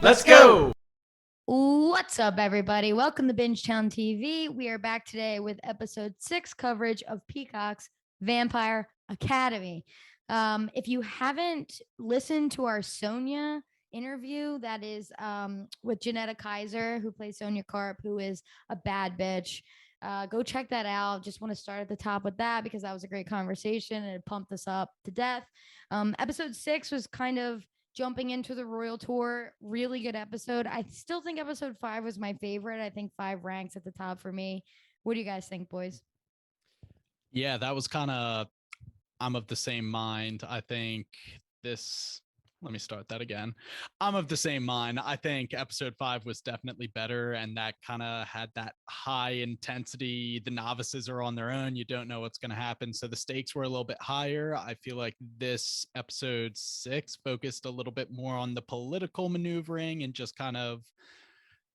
Let's go. What's up, everybody? Welcome to Bingetown TV. We are back today with episode 6 coverage of Peacock's Vampire Academy. If you haven't listened to our Sonia interview, that is with Geneticizer, who plays Sonia Karp, who is a bad bitch. Go check that out. Just want to start at the top with that because that was a great conversation and it pumped us up to death. Episode 6 was kind of jumping into the Royal Tour. Really good episode. I still think episode 5 was my favorite. I think 5 ranks at the top for me. What do you guys think, boys? Yeah, that was kind of, I'm of the same mind. I think this, let me start that again. I'm of the same mind. I think episode 5 was definitely better, and that kind of had that high intensity. The novices are on their own. You don't know what's going to happen. So the stakes were a little bit higher. I feel like this episode 6 focused a little bit more on the political maneuvering and just kind of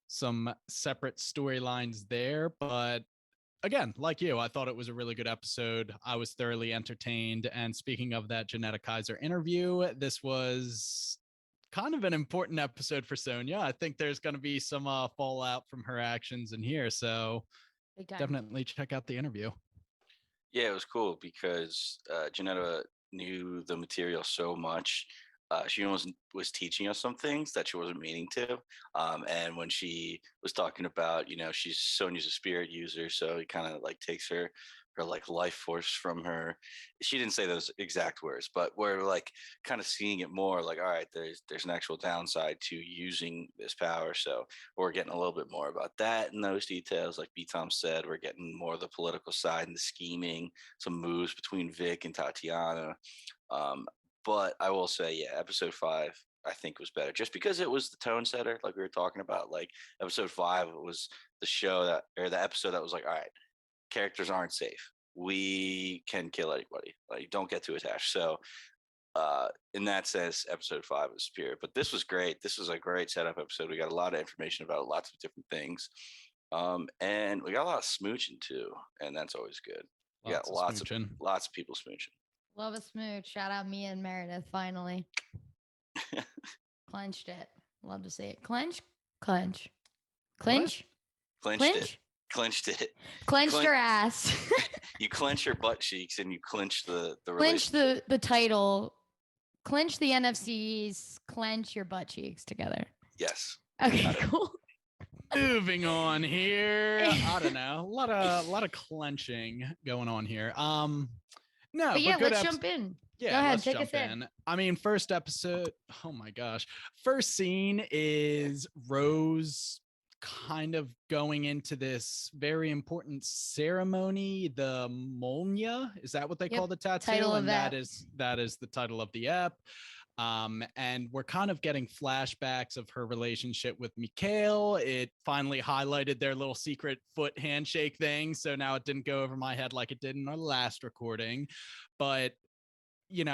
some separate storylines there. But again, like you, I thought it was a really good episode. I was thoroughly entertained. And speaking of that Geneticizer interview, this was kind of an important episode for Sonia. I think there's going to be some fallout from her actions in here. So definitely check out the interview. Yeah, it was cool because Janetta knew the material so much. She almost was teaching us some things that she wasn't meaning to. And when she was talking about, she's Sonia's a spirit user, so it kind of like takes her like life force from her. She didn't say those exact words, but we're like kind of seeing it more like, all right, there's an actual downside to using this power. So we're getting a little bit more about that and those details. Like B Tom said, we're getting more of the political side and the scheming, some moves between Vic and Tatiana. But I will say, yeah, episode 5 I think was better just because it was the tone setter, like we were talking about. Like episode 5 was the show that, or the episode that was like, all right, characters aren't safe. We can kill anybody. Like, don't get too attached. So in that sense, episode 5 was superior. But this was great. This was a great setup episode. We got a lot of information about lots of different things. And we got a lot of smooching too, and that's always good. We got lots of people smooching. Love a smooch. Shout out Mia and Meredith. Finally clenched it. Love to see it. Clench. Clenched it. Clenched her ass. You clench your butt cheeks and you clench the clench the title. Clench the NFCs. Clench your butt cheeks together. Yes. Okay, cool. Moving on here. I don't know. A lot of clenching going on here. No, but yeah, let's jump in. Yeah, go ahead, let's take jump us in. I mean, first episode. Oh my gosh. First scene is Rose kind of going into this very important ceremony, the Molnija. Is that what they call the tattoo? And that is the title of the ep. And we're kind of getting flashbacks of her relationship with Mikhail. It finally highlighted their little secret foot handshake thing. So now it didn't go over my head like it did in our last recording. But,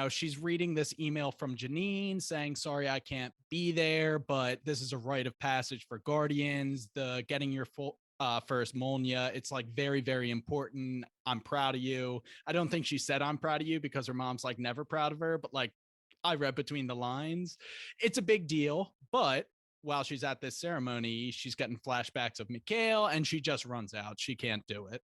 she's reading this email from Janine saying, sorry, I can't be there, but this is a rite of passage for Guardians, the getting your first Molnija. It's like very, very important. I'm proud of you. I don't think she said I'm proud of you because her mom's like never proud of her, but like, I read between the lines. It's a big deal, but while she's at this ceremony, she's getting flashbacks of Mikhail and she just runs out. She can't do it.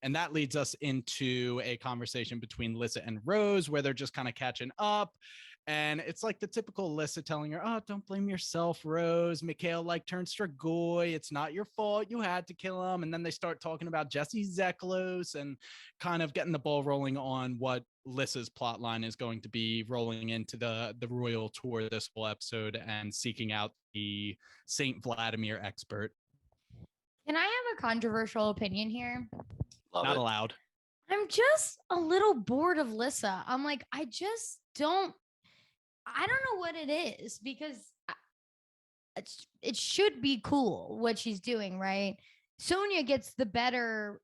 And that leads us into a conversation between Lissa and Rose where they're just kind of catching up. And it's like the typical Lissa telling her, oh, don't blame yourself, Rose. Mikhail turned Strigoi. It's not your fault. You had to kill him. And then they start talking about Jesse Zeklos and kind of getting the ball rolling on what Lissa's plot line is going to be rolling into the Royal Tour this whole episode and seeking out the Saint Vladimir expert. Can I have a controversial opinion here? Not allowed. I'm just a little bored of Lissa. I'm like, I don't know what it is because it should be cool what she's doing, right? Sonia gets the better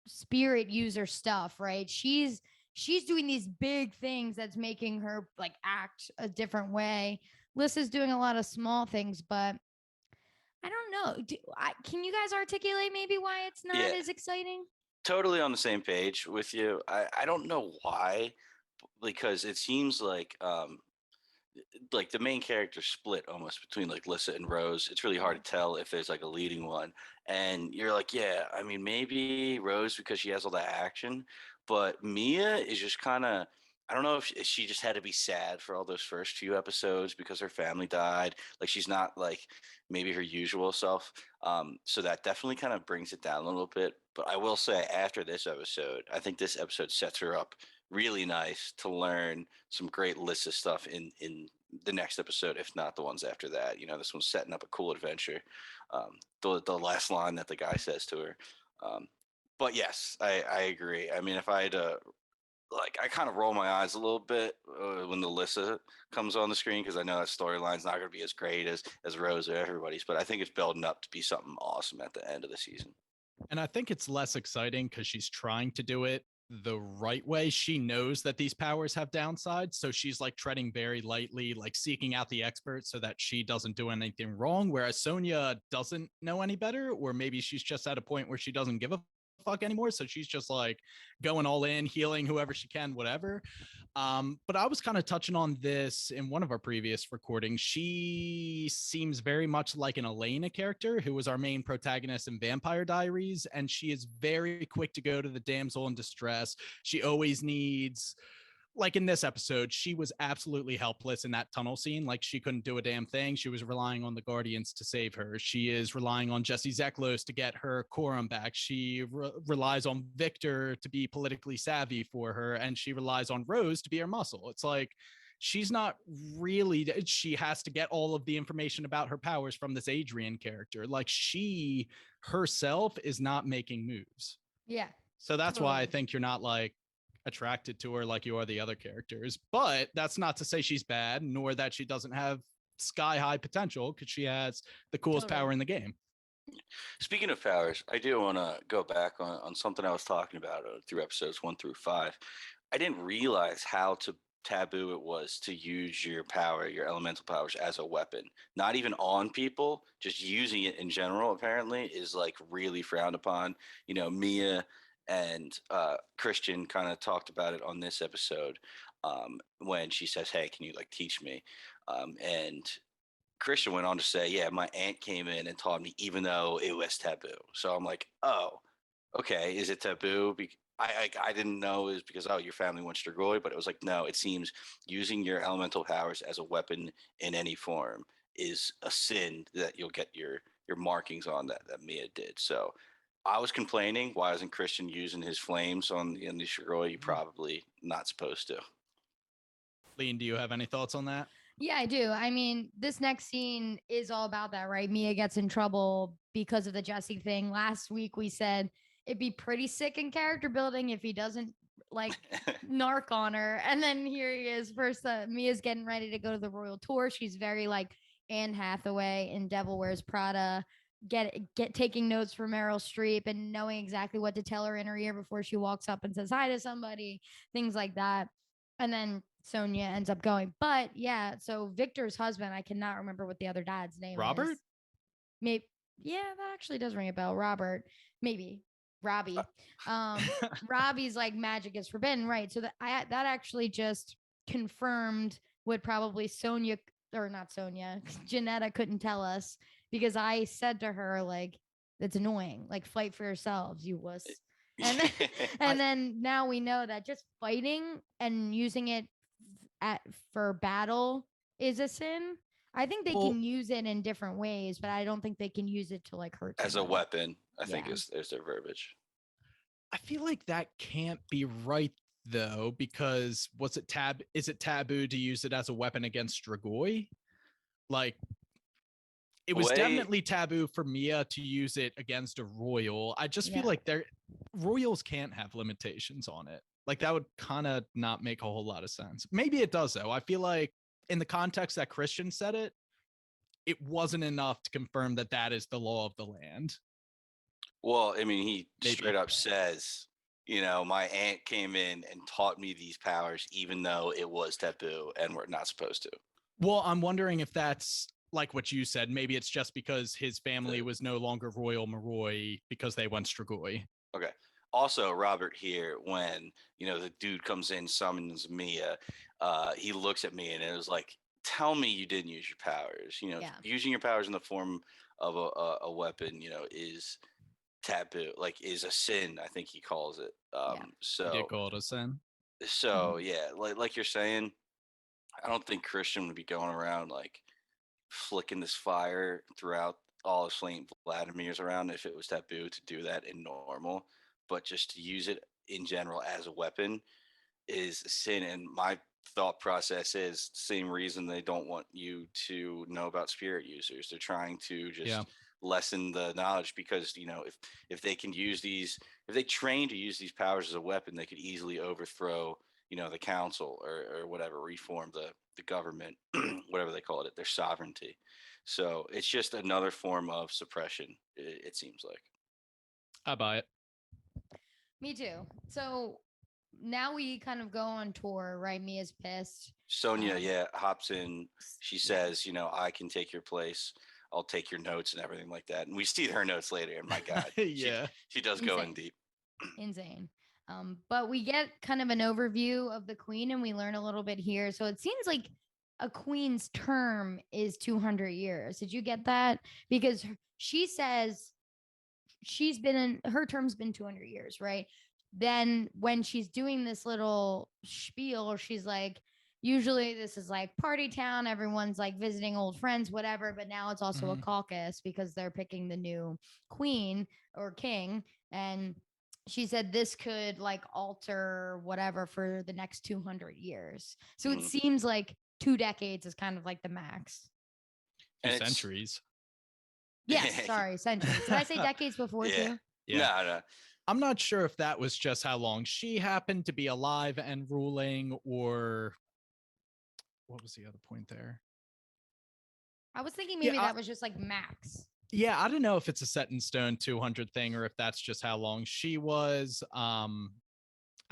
spirit user stuff, right? She's doing these big things that's making her like act a different way. Lissa's doing a lot of small things, but I don't know. Can you guys articulate maybe why it's not as exciting? Totally on the same page with you. I don't know why, because it seems like like the main character split almost between like Lissa and Rose. It's really hard to tell if there's like a leading one. And you're like, yeah, I mean, maybe Rose because she has all that action, but Mia is just kind of. I don't know if she just had to be sad for all those first few episodes because her family died. Like she's not like maybe her usual self. So that definitely kind of brings it down a little bit. But I will say after this episode, I think this episode sets her up really nice to learn some great Lissa stuff in the next episode, if not the ones after that. You know, this one's setting up a cool adventure. The last line that the guy says to her. But yes, I agree. I mean, if I had to like, I kind of roll my eyes a little bit when the Lissa comes on the screen because I know that storyline's not going to be as great as Rose or everybody's, but I think it's building up to be something awesome at the end of the season. And I think it's less exciting because she's trying to do it the right way. She knows that these powers have downsides. So she's like treading very lightly, like seeking out the experts so that she doesn't do anything wrong. Whereas Sonya doesn't know any better, or maybe she's just at a point where she doesn't give a fuck anymore. So she's just like going all in, healing whoever she can, whatever. But I was kind of touching on this in one of our previous recordings. She seems very much like an Elena character who was our main protagonist in Vampire Diaries, and she is very quick to go to the damsel in distress. She always needs, like in this episode, she was absolutely helpless in that tunnel scene. Like she couldn't do a damn thing. She was relying on the Guardians to save her. She is relying on Jesse Zeklos to get her quorum back. She relies on Victor to be politically savvy for her, and she relies on Rose to be her muscle. It's like she's not really, she has to get all of the information about her powers from this Adrian character. Like she herself is not making moves. Yeah. So that's why I think you're not like attracted to her like you are the other characters. But that's not to say she's bad, nor that she doesn't have sky high potential, because she has the coolest power in the game. Speaking of powers, I do want to go back on something I was talking about through episodes 1 through 5. I didn't realize how taboo it was to use your power, your elemental powers, as a weapon. Not even on people, just using it in general, apparently, is like really frowned upon. You know, Mia and Christian kind of talked about it on this episode when she says, "Hey, can you like teach me?" And Christian went on to say, "Yeah, my aunt came in and taught me, even though it was taboo." So I'm like, "Oh, okay. Is it taboo?" I didn't know it was because your family went Strigoi, but it was like, no. It seems using your elemental powers as a weapon in any form is a sin that you'll get your markings on that Mia did. So I was complaining, why isn't Christian using his flames on the Strigoi? You probably not supposed to. Lean, do you have any thoughts on that? Yeah, I do. I mean, this next scene is all about that, right? Mia gets in trouble because of the Jesse thing. Last week we said it'd be pretty sick in character building if he doesn't like narc on her. And then here he is. First, Mia's getting ready to go to the royal tour. She's very like Anne Hathaway in Devil Wears Prada. Get taking notes from Meryl Streep and knowing exactly what to tell her in her ear before she walks up and says hi to somebody, things like that. And then Sonya ends up going. But yeah, so Victor's husband, I cannot remember what the other dad's name Robert? is. Maybe, yeah, that actually does ring a bell. Robert, maybe Robbie. Robbie's like magic is forbidden, right? So that actually just confirmed what probably Sonya, or not Sonya, Janetta couldn't tell us, because I said to her like, "That's annoying. Like, fight for yourselves, you wuss." And then, and then now we know that just fighting and using it for battle is a sin. I think they can use it in different ways, but I don't think they can use it to like hurt as somebody. a weapon. I think is their verbiage. I feel like that can't be right though, because is it taboo to use it as a weapon against Strigoi? Like, it was definitely taboo for Mia to use it against a royal. I just feel like royals can't have limitations on it. Like that would kind of not make a whole lot of sense. Maybe it does though. I feel like in the context that Christian said it, it wasn't enough to confirm that that is the law of the land. Well, I mean, he straight up says, you know, my aunt came in and taught me these powers, even though it was taboo and we're not supposed to. Well, I'm wondering if that's like what you said. Maybe it's just because his family was no longer Royal Moroi because they went Strigoi. Okay. Also, Robert here, when, you know, the dude comes in, summons Mia, he looks at me and it was like tell me you didn't use your powers. Yeah. Using your powers in the form of a weapon, is taboo, like is a sin, I think he calls it. Yeah. You did call it a sin. So yeah, like you're saying, I don't think Christian would be going around like flicking this fire throughout all of Saint Vladimir's around if it was taboo to do that in normal, but just to use it in general as a weapon is a sin. And my thought process is the same reason they don't want you to know about spirit users. They're trying to Yeah. just lessen the knowledge, because if they can use these, if they train to use these powers as a weapon, they could easily overthrow the council, or whatever, reform the government, whatever they call it, their sovereignty. So it's just another form of suppression, it seems like. I buy it. Me too. So now we kind of go on tour, right? Mia's pissed. Sonia, Um, hops in. She says, I can take your place. I'll take your notes and everything like that. And we see her notes later. And my God, Yeah. she does go in Insane. deep. Insane. But we get kind of an overview of the queen, and we learn a little bit here. So it seems like a queen's term is 200 years. Did you get that? Because she says she's been in her term's been 200 years, right? Then when she's doing this little spiel, she's like, usually this is like party town, everyone's like visiting old friends, whatever, but now it's also a Mhm. caucus because they're picking the new queen or king. And she said this could like alter whatever for the next 200 years. So it Mhm. seems like 2 decades is kind of like the max. 2 And it's centuries. Yes, sorry, centuries. Did I say decades before yeah. too? Yeah. No. I'm not sure if that was just how long she happened to be alive and ruling, or what was the other point there? I was thinking maybe Yeah, that was just like max. Yeah, I don't know if it's a set in stone 200 thing or if that's just how long she was. I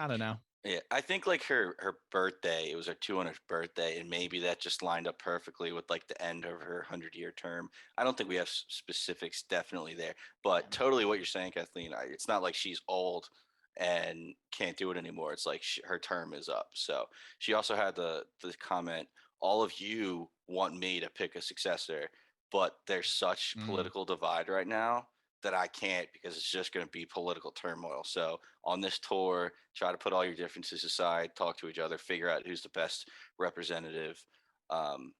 don't know. Yeah, I think like her birthday, it was her 200th birthday, and maybe that just lined up perfectly with like the end of her 100-year term. I don't think we have specifics definitely there, but totally what you're saying, Kathleen. It's not like she's old and can't do it anymore. It's like her term is up. So she also had the comment, "All of you want me to pick a successor, but there's such Mm. political divide right now that I can't, because it's just going to be political turmoil. So on this tour, try to put all your differences aside, talk to each other, figure out who's the best representative, and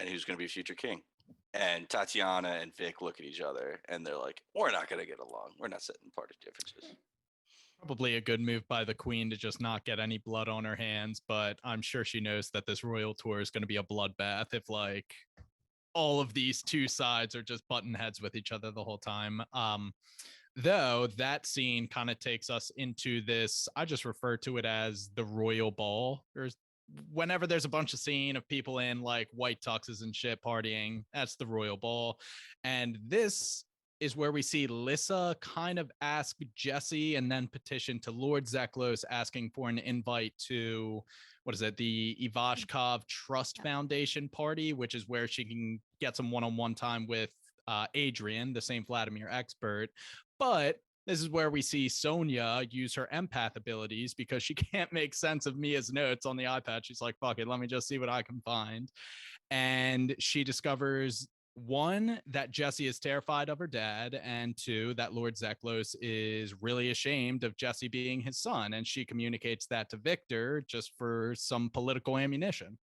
who's going to be future king." And Tatiana and Vic look at each other and they're like, "We're not going to get along. We're not setting party differences." Probably a good move by the queen to just not get any blood on her hands, but I'm sure she knows that this royal tour is going to be a bloodbath if like all of these two sides are just button heads with each other the whole time. Though that scene kind of takes us into this, I just refer to it as the royal ball. Whenever there's a bunch of scene of people in like white tuxes and shit partying, that's the royal ball. And this is where we see Lissa kind of ask Jesse and then petition to Lord Zeklos asking for an invite to, what is it, the Ivashkov Trust Foundation party, which is where she can get some one-on-one time with Adrian, the St. Vladimir expert. But this is where we see Sonia use her empath abilities because she can't make sense of Mia's notes on the iPad. She's like, fuck it, let me just see what I can find. And she discovers, one, that Jesse is terrified of her dad, and two, that Lord Zeklos is really ashamed of Jesse being his son. And she communicates that to Victor just for some political ammunition.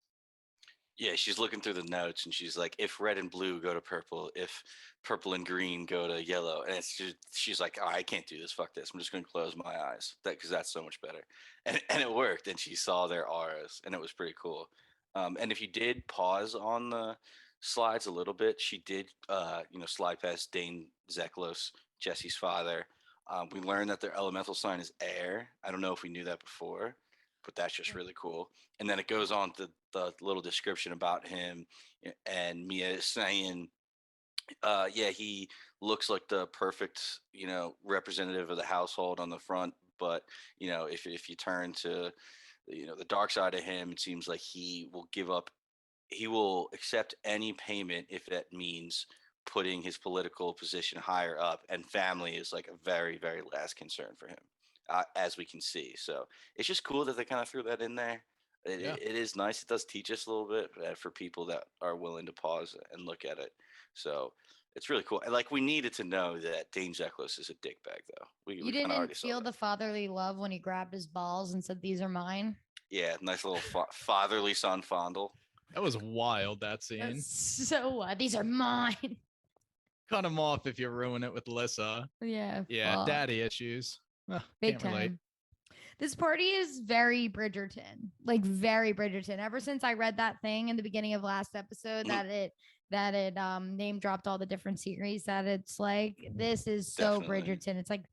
Yeah, she's looking through the notes and she's like, "If red and blue go to purple, if purple and green go to yellow," and she's like, "Oh, I can't do this. Fuck this. I'm just going to close my eyes. Because that's so much better." And it worked. And she saw their auras, and it was pretty cool. And if you did pause on the slides a little bit, she did, slide past Dane Zeklos, Jesse's father. We learned that their elemental sign is air. I don't know if we knew that before, but that's just really cool. And then it goes on to the little description about him, and Mia saying, yeah, he looks like the perfect, representative of the household on the front, but if you turn to the dark side of him, it seems like he will accept any payment if that means putting his political position higher up, and family is like a very, very last concern for him, as we can see. So it's just cool that they kind of threw that in there. Yeah. It is nice. It does teach us a little bit for people that are willing to pause and look at it. So it's really cool. And like we needed to know that Dane Zeklos is a dickbag, though. You We kind of already didn't saw feel that. the fatherly love when he grabbed his balls and said, "These are mine." Yeah, nice little fatherly son fondle. That was wild, that scene. So these are mine. Cut him off if you ruin it with Lissa. Yeah. Yeah, fuck. daddy issues. Big Can't relate. time. This party is very Bridgerton, like very Bridgerton. Ever since I read that thing in the beginning of last episode that it name dropped all the different series, that it's like this is so Definitely. Bridgerton. It's like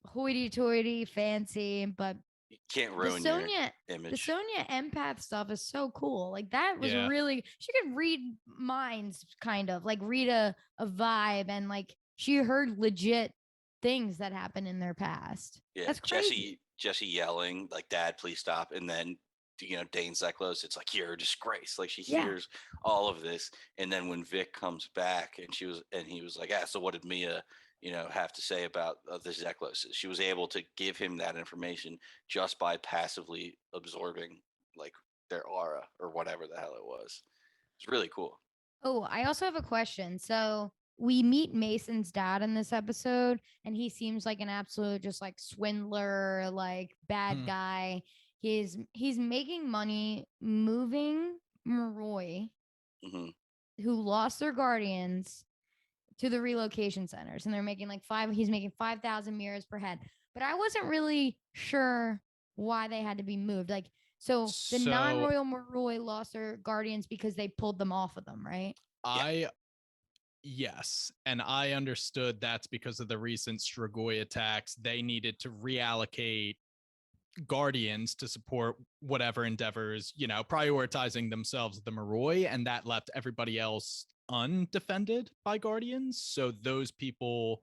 hoity-toity, fancy, but You can't the ruin your Sonia the image. Sonia empath stuff is so cool. Like that was Yeah. really, she could read minds, kind of like read a vibe, and like she heard legit things that happened in their past. Yeah, That's crazy. Jesse yelling like, "Dad, please stop!" And then Dane Zeklos, it's like, "You're a disgrace." Like she Yeah. hears all of this, and then when Vic comes back, and he was like, "Ah, so what did Mia, have to say about the Zekloses?" She was able to give him that information just by passively absorbing like their aura or whatever the hell it was. It's really cool. Oh, I also have a question. So we meet Mason's dad in this episode, and he seems like an absolute just like swindler, like bad Hmm. guy. He's making money moving Maroi, Hmm. who lost their guardians, to the relocation centers, and they're making like he's making 5,000 mirrors per head. But I wasn't really sure why they had to be moved. Like, so the So non-royal Maroi lost their guardians because they pulled them off of them, right? yes, and I understood that's because of the recent Strigoi attacks. They needed to reallocate guardians to support whatever endeavors, prioritizing themselves the Maroi, and that left everybody else undefended by guardians. So those people,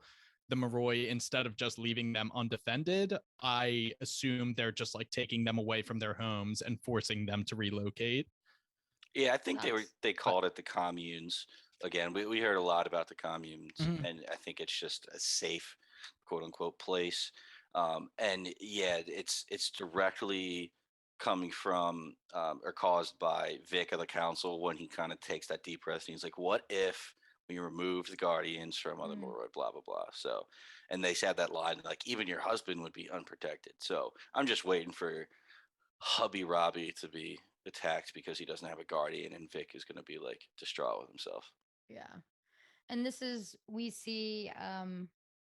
the Maroi, instead of just leaving them undefended, I assume they're just like taking them away from their homes and forcing them to relocate. Yeah, I think Nuts. they called it the communes. Again, we heard a lot about the communes, Mhm. and I think it's just a safe, quote unquote, place. And yeah, it's directly coming from or caused by Vic of the council when he kind of takes that deep breath and he's like, "What if we remove the guardians from other Mm. Moroi?" Blah blah blah. So, and they said that line like, "Even your husband would be unprotected." So I'm just waiting for hubby Robbie to be attacked because he doesn't have a guardian, and Vic is going to be like distraught with himself. Yeah. And this is, we see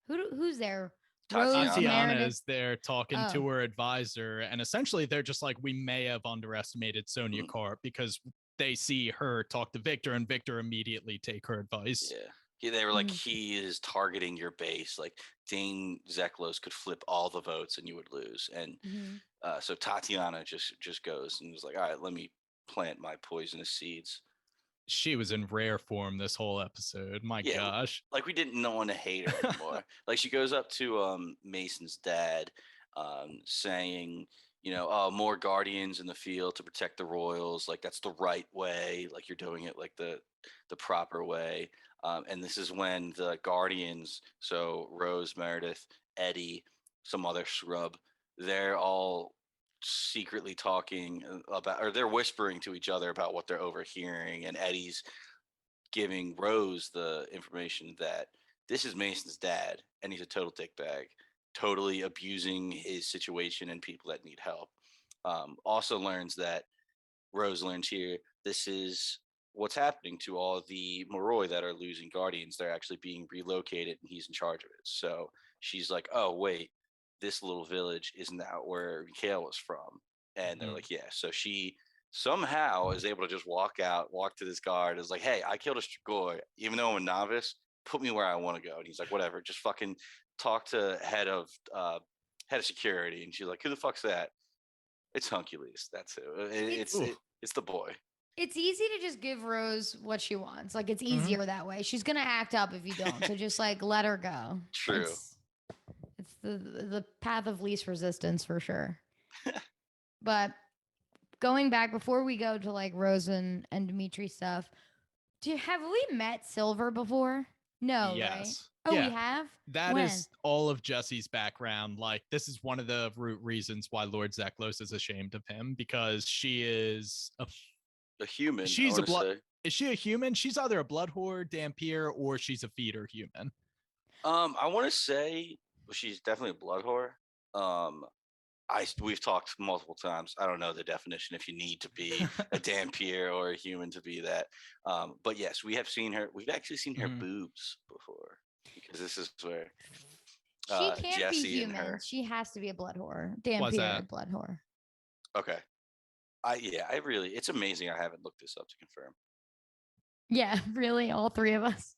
who's there? Rose Tatiana. Tatiana Meredith. is there talking to her advisor, and essentially they're just like, we may have underestimated Sonia Mhm. Karp, because they see her talk to Victor, and Victor immediately take her advice. They were like, Mhm. he is targeting your base. Like Dane Zeklos could flip all the votes and you would lose. And Mhm. so Tatiana just goes and was like, all right, let me plant my poisonous seeds. She was in rare form this whole episode. My Yeah, gosh. like we didn't want to hate her anymore. Like she goes up to Mason's dad, saying, "Oh, more guardians in the field to protect the royals. Like that's the right way. Like you're doing it like the proper way." And this is when the guardians, so Rose, Meredith, Eddie, some other scrub, they're all secretly talking about, or they're whispering to each other about what they're overhearing, and Eddie's giving Rose the information that this is Mason's dad and he's a total dickbag, totally abusing his situation and people that need help. Also learns that Rose learns here this is what's happening to all the Moroi that are losing guardians. They're actually being relocated and he's in charge of it. So she's like, oh, wait, this little village isn't that where Mikhail was from? And they're like, yeah. So she somehow is able to just walk to this guard, is like, hey, I killed a Strigoi, even though I'm a novice, put me where I want to go. And he's like, whatever, just fucking talk to head of security. And she's like, who the fuck's that? It's Huncules. That's who. It's the boy. It's easy to just give Rose what she wants. Like it's Mhm. easier that way. She's gonna act up if you don't. So just like let her go. True. It's the path of least resistance for sure. But going back before we go to like Rose and Dimitri stuff, have we met Silver before? No, right? Yes. Oh, Yeah. we have? That When? is all of Jesse's background. Like, this is one of the root reasons why Lord Zeklos is ashamed of him, because she is A human. she's I a want to blood. say. Is she a human? She's either a blood whore, Dampier, or she's a feeder human. I want to say she's definitely a blood whore. We've talked multiple times. I don't know the definition if you need to be a Dampier or a human to be that. But yes, we have seen her. We've actually seen her boobs before, because this is where She can't Jesse be and human. her. She has to be a blood whore. Was Dampier, that? blood whore. Okay. It's amazing. I haven't looked this up to confirm. Yeah, really, all three of us.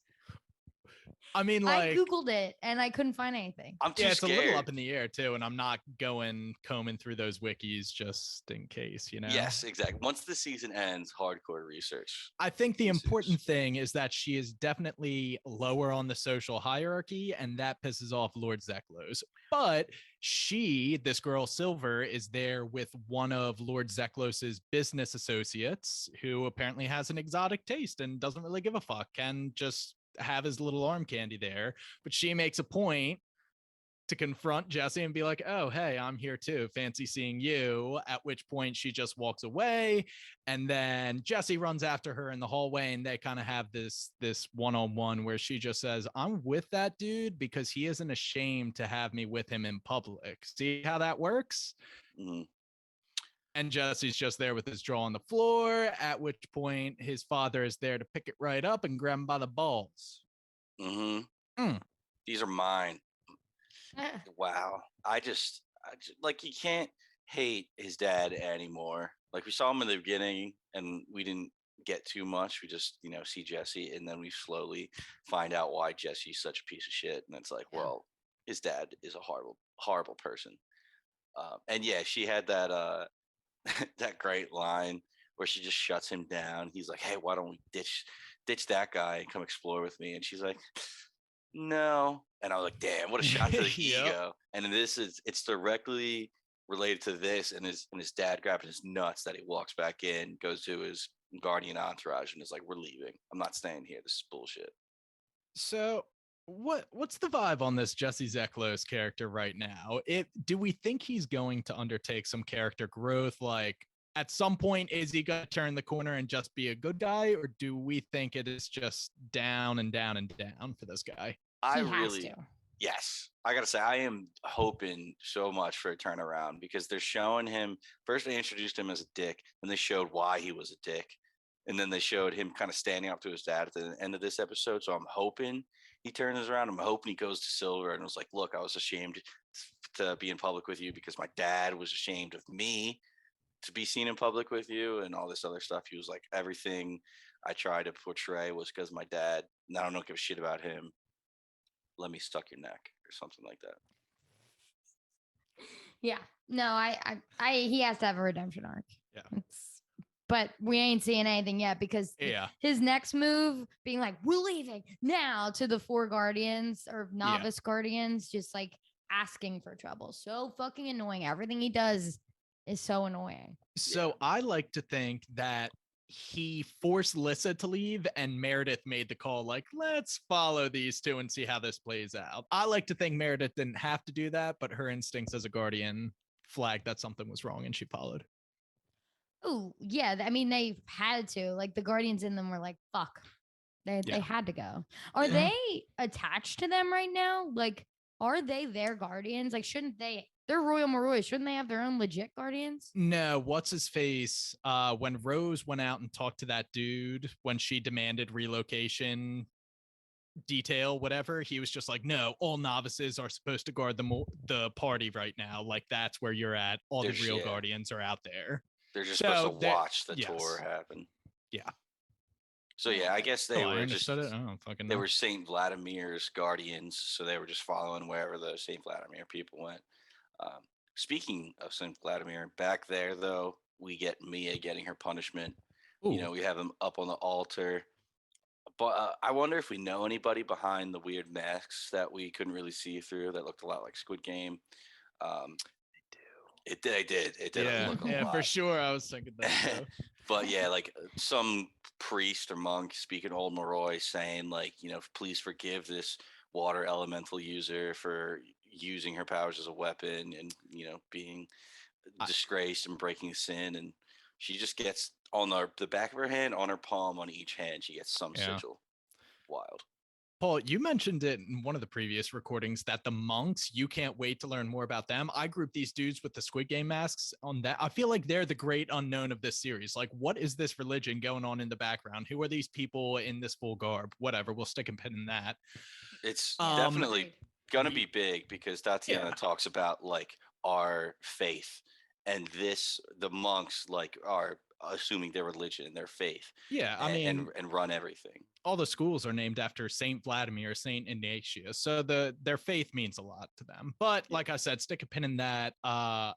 I mean, like, I Googled it and I couldn't find anything. I'm too it's scared. a little up in the air too, and I'm not combing through those wikis just in case, you know. Yes, exactly. Once the season ends, hardcore research. I think the ensues. important thing is that she is definitely lower on the social hierarchy, and that pisses off Lord Zeklos. But this girl Silver, is there with one of Lord Zeklos's business associates, who apparently has an exotic taste and doesn't really give a fuck, and just have his little arm candy there. But she makes a point to confront Jesse and be like, oh, hey, I'm here too. Fancy seeing you. At which point she just walks away. And then Jesse runs after her in the hallway, and they kind of have this one-on-one where she just says, I'm with that dude because he isn't ashamed to have me with him in public. See how that works? Mm-hmm. And Jesse's just there with his jaw on the floor, at which point his father is there to pick it right up and grab him by the balls. These are mine. Wow. I just like, you can't hate his dad anymore. Like, we saw him in the beginning and we didn't get too much. We just, see Jesse, and then we slowly find out why Jesse's such a piece of shit. And it's like, well, his dad is a horrible, horrible person. And yeah, she had that that great line where she just shuts him down. He's like, hey, why don't we ditch that guy and come explore with me? And she's like, no. And I was like, damn, what a shot to the ego. And it's directly related to this, and his dad grabbing his nuts that he walks back in, goes to his guardian entourage, and is like, we're leaving. I'm not staying here. This is bullshit. So what's the vibe on this Jesse Zeklos character right now? Do we think he's going to undertake some character growth? Like, at some point, is he going to turn the corner and just be a good guy, or do we think it is just down and down and down for this guy? Yes, I gotta say, I am hoping so much for a turnaround, because they're showing him first. They introduced him as a dick, and they showed why he was a dick, and then they showed him kind of standing up to his dad at the end of this episode. So I'm hoping he turns around. I'm hoping he goes to Silver and was like, look, I was ashamed to be in public with you because my dad was ashamed of me to be seen in public with you, and all this other stuff. He was like, everything I tried to portray was because my dad, and I don't give a shit about him. Let me suck your neck, or something like that. Yeah. No, he has to have a redemption arc. Yeah. But we ain't seeing anything yet, because his next move being like, we're leaving now, to the 4 guardians or novice guardians, just like asking for trouble. So fucking annoying. Everything he does is so annoying. So I like to think that he forced Lissa to leave, and Meredith made the call, like, let's follow these two and see how this plays out. I like to think Meredith didn't have to do that, but her instincts as a guardian flagged that something was wrong, and she followed. Oh, yeah. I mean, they had to. Like, the guardians in them were like, fuck. They had to go. Are they attached to them right now? Like, are they their guardians? Like, shouldn't they? They're Royal Moroi. Shouldn't they have their own legit guardians? No, what's his face? When Rose went out and talked to that dude, when she demanded relocation detail, whatever, he was just like, no, all novices are supposed to guard the party right now. Like, that's where you're at. All the real guardians are out there. They're just supposed to watch the tour happen. Yeah. So yeah, I guess they were just. I don't fucking know. They were Saint Vladimir's guardians, so they were just following wherever the Saint Vladimir people went. Speaking of Saint Vladimir, back there though, we get Mia getting her punishment. Ooh. We have them up on the altar. But I wonder if we know anybody behind the weird masks that we couldn't really see through, that looked a lot like Squid Game. It did. Yeah, for sure. I was thinking that. But yeah, like some priest or monk speaking Old Moroi saying, like, please forgive this water elemental user for using her powers as a weapon and being disgraced and breaking sin, and she just gets on the back of her hand, on her palm, on each hand, she gets some sigil. Wild. Paul, you mentioned it in one of the previous recordings that the monks, you can't wait to learn more about them. I group these dudes with the Squid Game masks on that. I feel like they're the great unknown of this series. Like, what is this religion going on in the background? Who are these people in this full garb? Whatever, we'll stick a pin in that. It's definitely gonna be big because Tatiana talks about like our faith, and the monks like are assuming their religion and their faith. Yeah, I mean, and run everything. All the schools are named after Saint Vladimir, Saint Ignatius, so their faith means a lot to them. But like I said, stick a pin in that.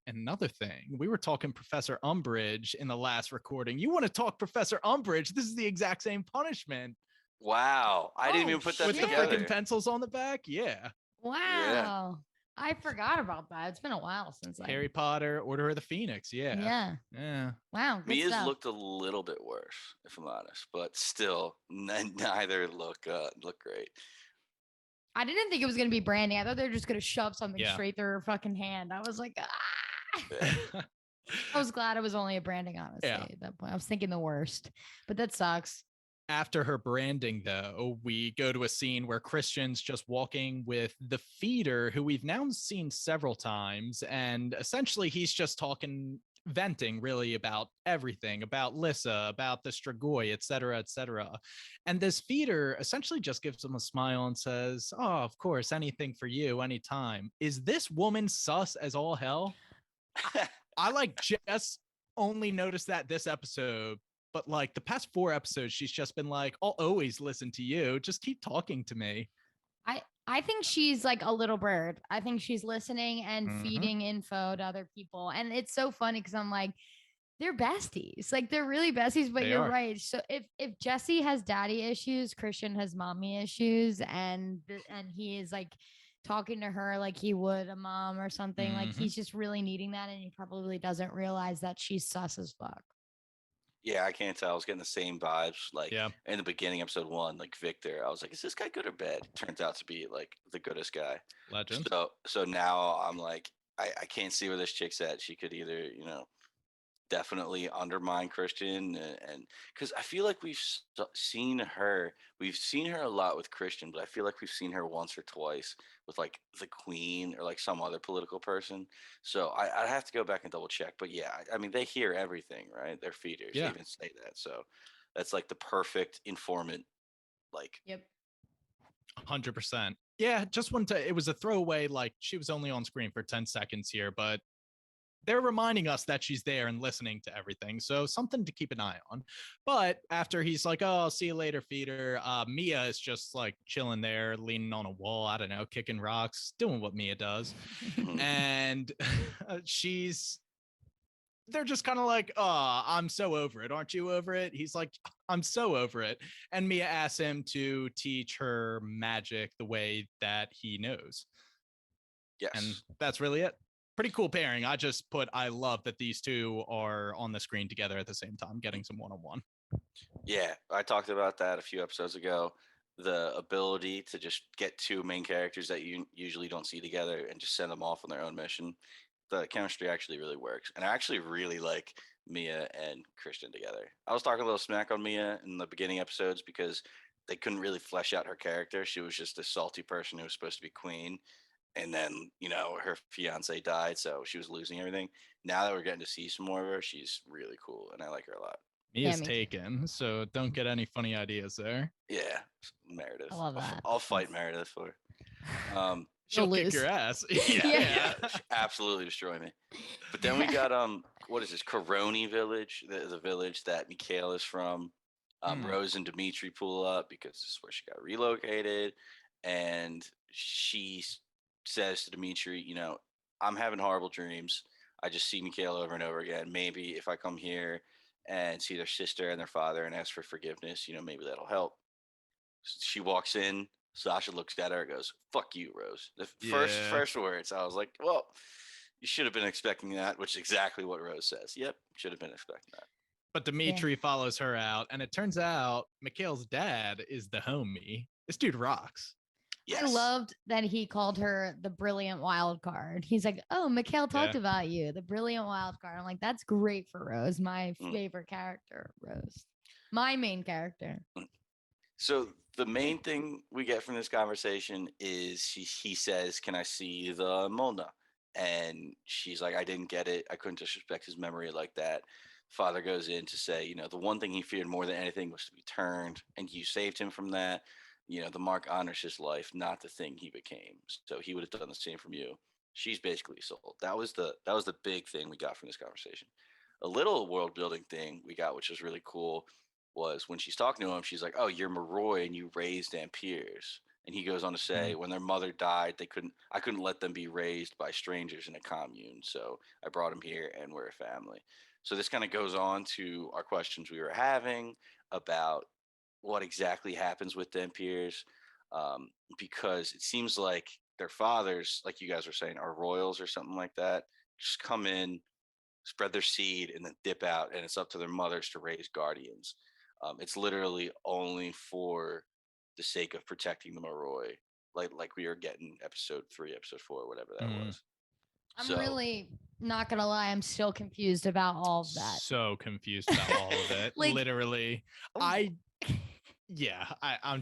Another thing, we were talking Professor Umbridge in the last recording. You want to talk Professor Umbridge? This is the exact same punishment. Wow, I didn't even put that with together. the freaking pencils on the back. Yeah. Wow. Yeah. I forgot about that. It's been a while since Harry Potter, Order of the Phoenix. Yeah. Wow. Mia's looked a little bit worse, if I'm honest, but still, neither look great. I didn't think it was gonna be branding. I thought they were just gonna shove something straight through her fucking hand. I was like, ah. I was glad it was only a branding, honestly. At that point, I was thinking the worst, but that sucks. After her branding, though, we go to a scene where Christian's just walking with the feeder, who we've now seen several times. And essentially, he's just venting really about everything, about Lissa, about the Strigoi, et cetera, et cetera. And this feeder essentially just gives him a smile and says, oh, of course, anything for you, anytime. Is this woman sus as all hell? I like just only noticed that this episode. But like the past 4 episodes, she's just been like, I'll always listen to you. Just keep talking to me. I think she's like a little bird. I think she's listening and feeding info to other people. And it's so funny because I'm like, they're besties. Like they're really besties, but you're right. So if Jesse has daddy issues, Christian has mommy issues, and he is like talking to her like he would a mom or something. Like he's just really needing that, and he probably doesn't realize that she's sus as fuck. Yeah, I can't tell. I was getting the same vibes. Like in the beginning, episode 1, like Victor, I was like, is this guy good or bad? Turns out to be like the goodest guy. Legend. So now I'm like, I can't see where this chick's at. She could either, definitely undermine Christian, and because I feel like we've seen her a lot with Christian, but I feel like we've seen her once or twice with like the Queen or like some other political person. So I'd have to go back and double check. But yeah, I mean they hear everything, right? They're feeders. They even say that. So that's like the perfect informant. Like 100%. Yeah, just wanted to. It was a throwaway. Like she was only on screen for 10 seconds here, but they're reminding us that she's there and listening to everything. So something to keep an eye on. But after he's like, oh, I'll see you later, feeder. Mia is just like chilling there, leaning on a wall. I don't know, kicking rocks, doing what Mia does. And they're just kind of like, oh, I'm so over it. Aren't you over it? He's like, I'm so over it. And Mia asks him to teach her magic the way that he knows. Yes. And that's really it. Pretty cool pairing. I love that these two are on the screen together at the same time, getting some one-on-one. Yeah, I talked about that a few episodes ago. The ability to just get 2 main characters that you usually don't see together and just send them off on their own mission. The chemistry actually really works. And I actually really like Mia and Christian together. I was talking a little smack on Mia in the beginning episodes because they couldn't really flesh out her character. She was just a salty person who was supposed to be queen. And then, her fiance died, so she was losing everything. Now that we're getting to see some more of her, she's really cool, and I like her a lot. Mia's taken, so don't get any funny ideas there. Yeah, Meredith. I love that. I'll fight Meredith for her. She'll kick your ass. yeah, absolutely destroy me. But then we got what is this? Coroni Village, the village that Mikhail is from. Rose and Dimitri pull up because this is where she got relocated, and she says to Dimitri, I'm having horrible dreams. I just see Mikhail over and over again. Maybe if I come here and see their sister and their father and ask for forgiveness, maybe that'll help. She walks in. Sasha looks at her and goes, fuck you, Rose. The first words. I was like, well, you should have been expecting that, which is exactly what Rose says. Yep, should have been expecting that. But Dimitri follows her out, and it turns out Mikhail's dad is the homie. This dude rocks. I Yes. loved that he called her the brilliant wild card. He's like, "Oh, Mikhail talked about you, the brilliant wild card." I'm like, "That's great for Rose, my favorite character, Rose, my main character." So the main thing we get from this conversation is he says, "Can I see the Molna?" And she's like, "I didn't get it. I couldn't disrespect his memory like that." Father goes in to say, the one thing he feared more than anything was to be turned, and you saved him from that. The mark honors his life, not the thing he became. So he would have done the same from you. She's basically sold. That was the big thing we got from this conversation. A little world building thing we got, which was really cool, was when she's talking to him, she's like, "Oh, you're Moroi and you raised Amperes." And he goes on to say, when their mother died, I couldn't let them be raised by strangers in a commune. So I brought them here and we're a family. So this kind of goes on to our questions we were having about what exactly happens with the Amperes, because it seems like their fathers, like you guys were saying, are royals or something like that. Just come in, spread their seed, and then dip out, and it's up to their mothers to raise guardians. It's literally only for the sake of protecting the Moroi, like we were getting episode 3, episode 4, whatever that was. I'm So really not gonna lie, I'm still confused about all of that. So confused about all of it. Like- Literally, I'm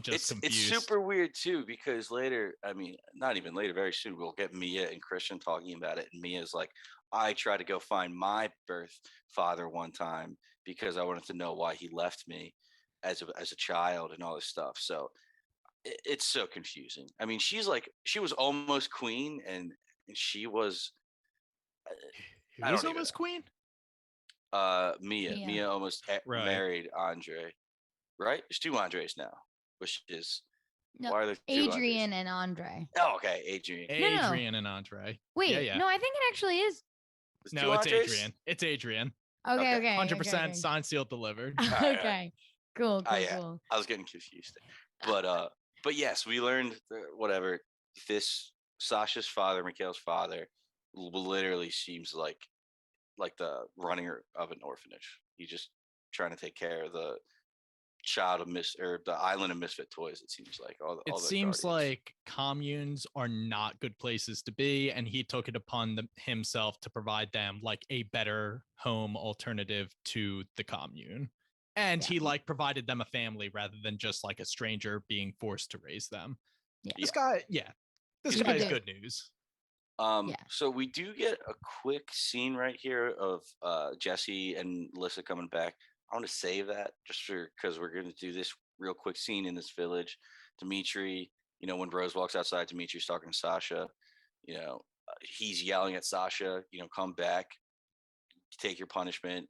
just confused. It's super weird too, because later, I mean, not even later, very soon, we'll get Mia and Christian talking about it, and Mia's like, "I tried to go find my birth father one time because I wanted to know why he left me as a child and all this stuff." So it's so confusing. I mean, she was almost queen, and she was. Who was almost queen? Mia almost married Andre. Right? There's 2 Andres now, which is No, why are there 2 Adrian Andres? and Andre. Oh, okay, Adrian. Adrian and Andre. Wait, Yeah. no, I think it actually is. There's 2 No, it's Andres? Adrian. It's Adrian. Okay. 100% signed, sealed, delivered. Okay. Cool. I was getting confused there. But yes, we learned whatever. This Sasha's father, Mikhail's father, literally seems like the running of an orphanage. He's just trying to take care of the child of the island of misfit toys. It seems like It seems like communes are not good places to be, and he took it upon himself to provide them like a better home alternative to the commune, and he like provided them a family rather than just like a stranger being forced to raise them. This guy is good news. So we do get a quick scene right here of Jesse and Lissa coming back. I want to save that just because we're going to do this real quick scene in this village. Dimitri, when Rose walks outside, Dimitri's talking to Sasha. He's yelling at Sasha, come back, take your punishment.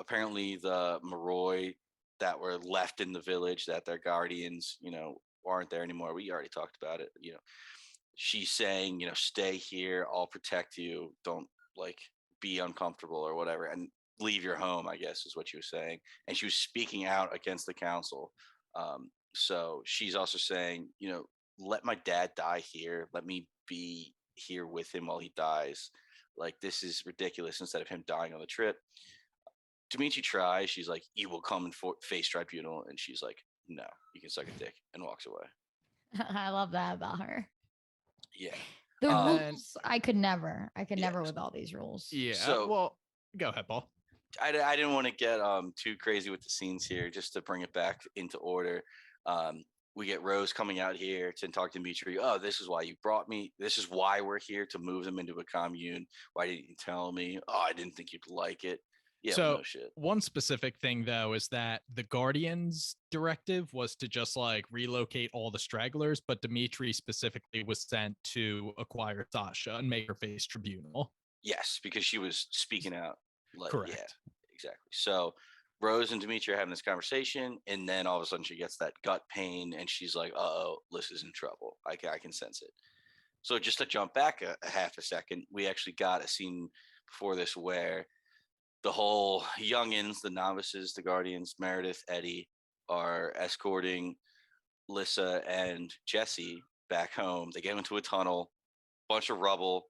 Apparently the Moroi that were left in the village, that their guardians, aren't there anymore. We already talked about it. She's saying, stay here, I'll protect you. Don't be uncomfortable or whatever. And leave your home, I guess is what she was saying. And she was speaking out against the council. So she's also saying, let my dad die here. Let me be here with him while he dies. Like, this is ridiculous, instead of him dying on the trip. Dimitri tries. She's like, you will come and face tribunal. And she's like, no, you can suck a dick, and walks away. I love that about her. Yeah. The rules, I could never with all these rules. Yeah. So, well, go ahead, Paul. I didn't want to get too crazy with the scenes here, just to bring it back into order. We get Rose coming out here to talk to Dimitri. Oh, this is why you brought me. This is why we're here, to move them into a commune. Why didn't you tell me? Oh, I didn't think you'd like it. Yeah, so no shit. One specific thing, though, is that the Guardians' directive was to just relocate all the stragglers, but Dimitri specifically was sent to acquire Sasha and make her face tribunal. Yes, because she was speaking out. Correct. Yeah, exactly. So Rose and Dimitri are having this conversation, and then all of a sudden she gets that gut pain, and she's like, "Uh-oh, Lissa's in trouble. I can sense it." So just to jump back a half a second, we actually got a scene before this where the whole youngins, the novices, the Guardians, Meredith, Eddie, are escorting Lissa and Jesse back home. They get into a tunnel, bunch of rubble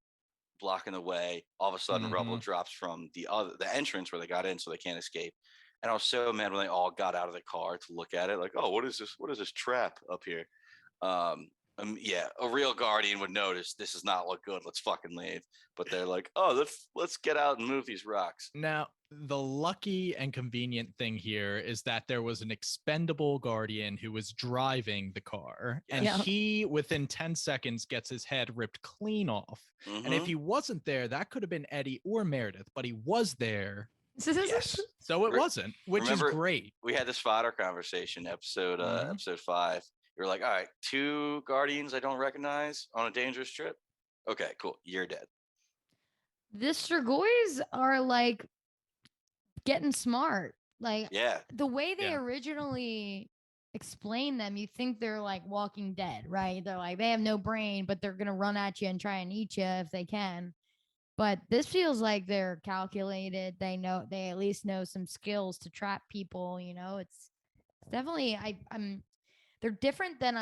blocking the way. All of a sudden, rubble drops from the entrance where they got in, so they can't escape. And I was so mad when they all got out of the car to look at it, like, "Oh, what is this? What is this trap up here?" Yeah, a real guardian would notice this does not look good. Let's fucking leave. But they're like, oh, let's get out and move these rocks. Now, the lucky and convenient thing here is that there was an expendable guardian who was driving the car, and Yeah. he, within 10 seconds, gets his head ripped clean off. And if he wasn't there, that could have been Eddie or Meredith, but he was there. Yes. So it wasn't, which is great. We had this fodder conversation, episode 5. You're like, all right, 2 guardians I don't recognize on a dangerous trip. Okay, cool. You're dead. The Strigois are like getting smart. Like, Yeah. the way they originally explain them, you think they're like Walking Dead, right? They're like, they have no brain, but they're going to run at you and try and eat you if they can. But this feels like they're calculated. They at least know some skills to trap people. You know, it's definitely, they're different than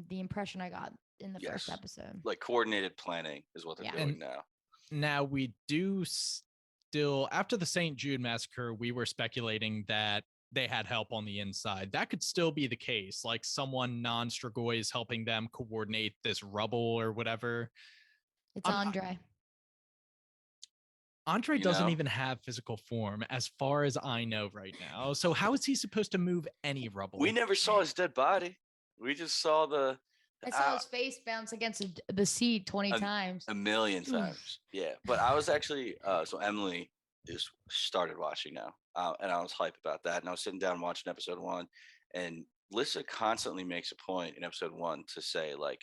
the impression I got in the first episode. Like coordinated planning is what they're doing now. Now we do still, after the St. Jude massacre, we were speculating that they had help on the inside. That could still be the case. Like someone non-Strigoi is helping them coordinate this rubble or whatever. It's Andre. Andre doesn't even have physical form as far as I know right now. So how is he supposed to move any rubble? We never saw his dead body. We just saw I saw his face bounce against the seat 20 times. A million times. Yeah. But I was actually, so Emily started watching now. And I was hyped about that. And I was sitting down watching episode 1. And Lissa constantly makes a point in episode 1 to say, like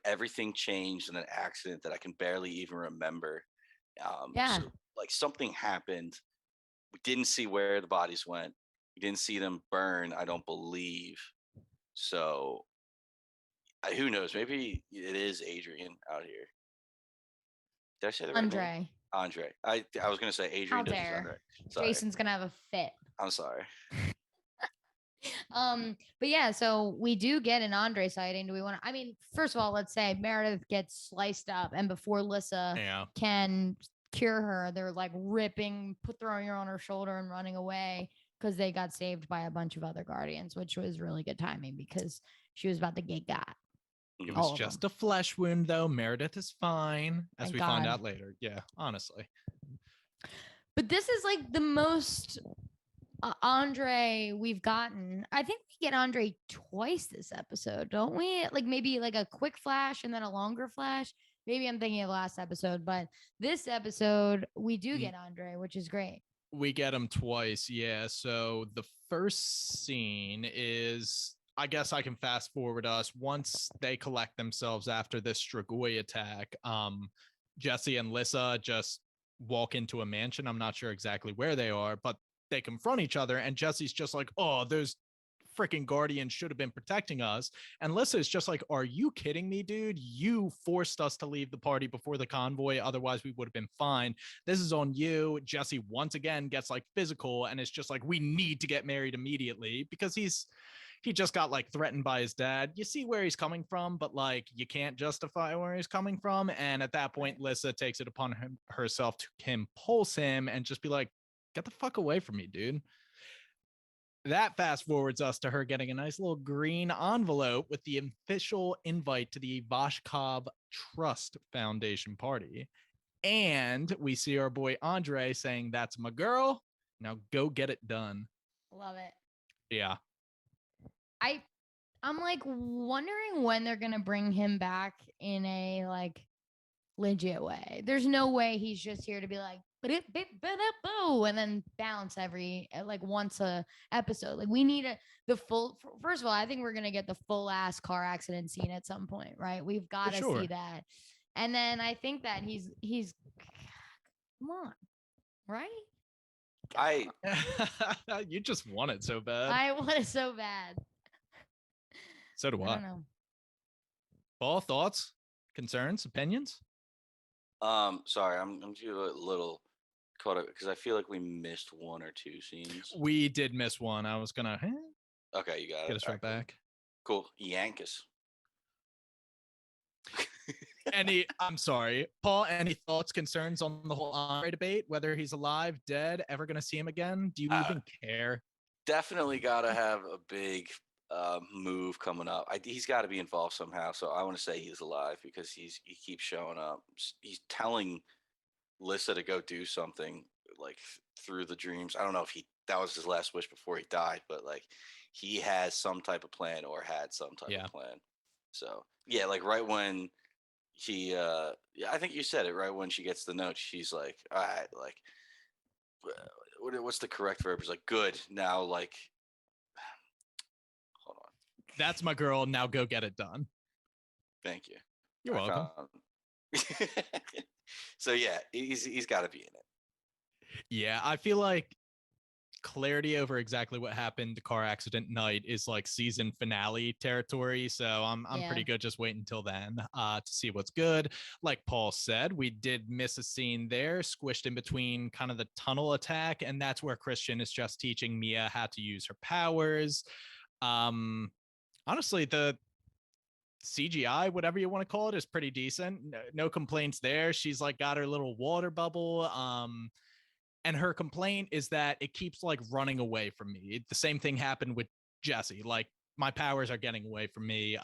everything changed in an accident that I can barely even remember. So, like something happened. We didn't see where the bodies went. We didn't see them burn, I don't believe. So who knows? Maybe it is Adrian out here. Did I say that right? Andre. I was gonna say Adrian. How dare. Jason's gonna have a fit. I'm sorry. But yeah, so we do get an Andre sighting. Do we want to? I mean, first of all, let's say Meredith gets sliced up, and before Lissa can cure her, they're like throwing her on her shoulder and running away because they got saved by a bunch of other guardians, which was really good timing because she was about to get got. It was just a flesh wound, though. Meredith is fine, as we find out later. Yeah, honestly. But this is like the most Andre we've gotten. I think we get Andre twice this episode, don't we? Like maybe like a quick flash and then a longer flash. Maybe I'm thinking of last episode, but this episode we do get Andre, which is great. We get him twice, yeah. So the first scene is, I guess I can fast forward us. Once they collect themselves after this Strigoi attack, Jesse and Lissa just walk into a mansion. I'm not sure exactly where they are, but they confront each other, and Jesse's just like, oh, those freaking guardians should have been protecting us. And Lissa is just like, are you kidding me, dude? You forced us to leave the party before the convoy. Otherwise, we would have been fine. This is on you. Jesse once again gets like physical, and it's just like, we need to get married immediately because he just got like threatened by his dad. You see where he's coming from, but like you can't justify where he's coming from. And at that point, Lissa takes it upon herself to impulse him and just be like, get the fuck away from me, dude. That fast forwards us to her getting a nice little green envelope with the official invite to the Vashkov Trust Foundation party. And we see our boy Andre saying, that's my girl. Now go get it done. Love it. Yeah. I'm like wondering when they're going to bring him back in a like legit way. There's no way he's just here to be like, and then bounce every like once a episode. Like we need the full. First of all, I think we're gonna get the full ass car accident scene at some point, right? We've got to see that. And then I think that he's come on, right? You just want it so bad. I want it so bad. So do I. Don't know. Paul, thoughts, concerns, opinions? Sorry, I'm a little caught up because I feel like we missed 1 or 2 scenes. We did miss one. I was gonna okay, you got it. Get us right back. Cool. Yankus. I'm sorry, Paul, any thoughts, concerns on the whole Andre debate, whether he's alive, dead, ever gonna see him again? Do you even care? Definitely gotta have a big move coming up. He's got to be involved somehow. So I want to say he's alive because he keeps showing up. He's telling Lissa to go do something like through the dreams. I don't know if that was his last wish before he died, but like he has some type of plan or had some type of plan. So yeah, like right when he yeah, I think you said it, right when she gets the note, she's like, all right, like what's the correct verb? It's like, good, now like hold on. That's my girl. Now go get it done. Thank you. You're welcome. So yeah, he's got to be in it. Yeah, I feel like clarity over exactly what happened, the car accident night, is like season finale territory. So I'm pretty good just waiting until then to see what's good. Like Paul said, we did miss a scene there, squished in between kind of the tunnel attack, and that's where Christian is just teaching Mia how to use her powers. Honestly, the CGI, whatever you want to call it, is pretty decent. No complaints there. She's like got her little water bubble. And her complaint is that it keeps like running away from me. The same thing happened with Jesse. Like my powers are getting away from me.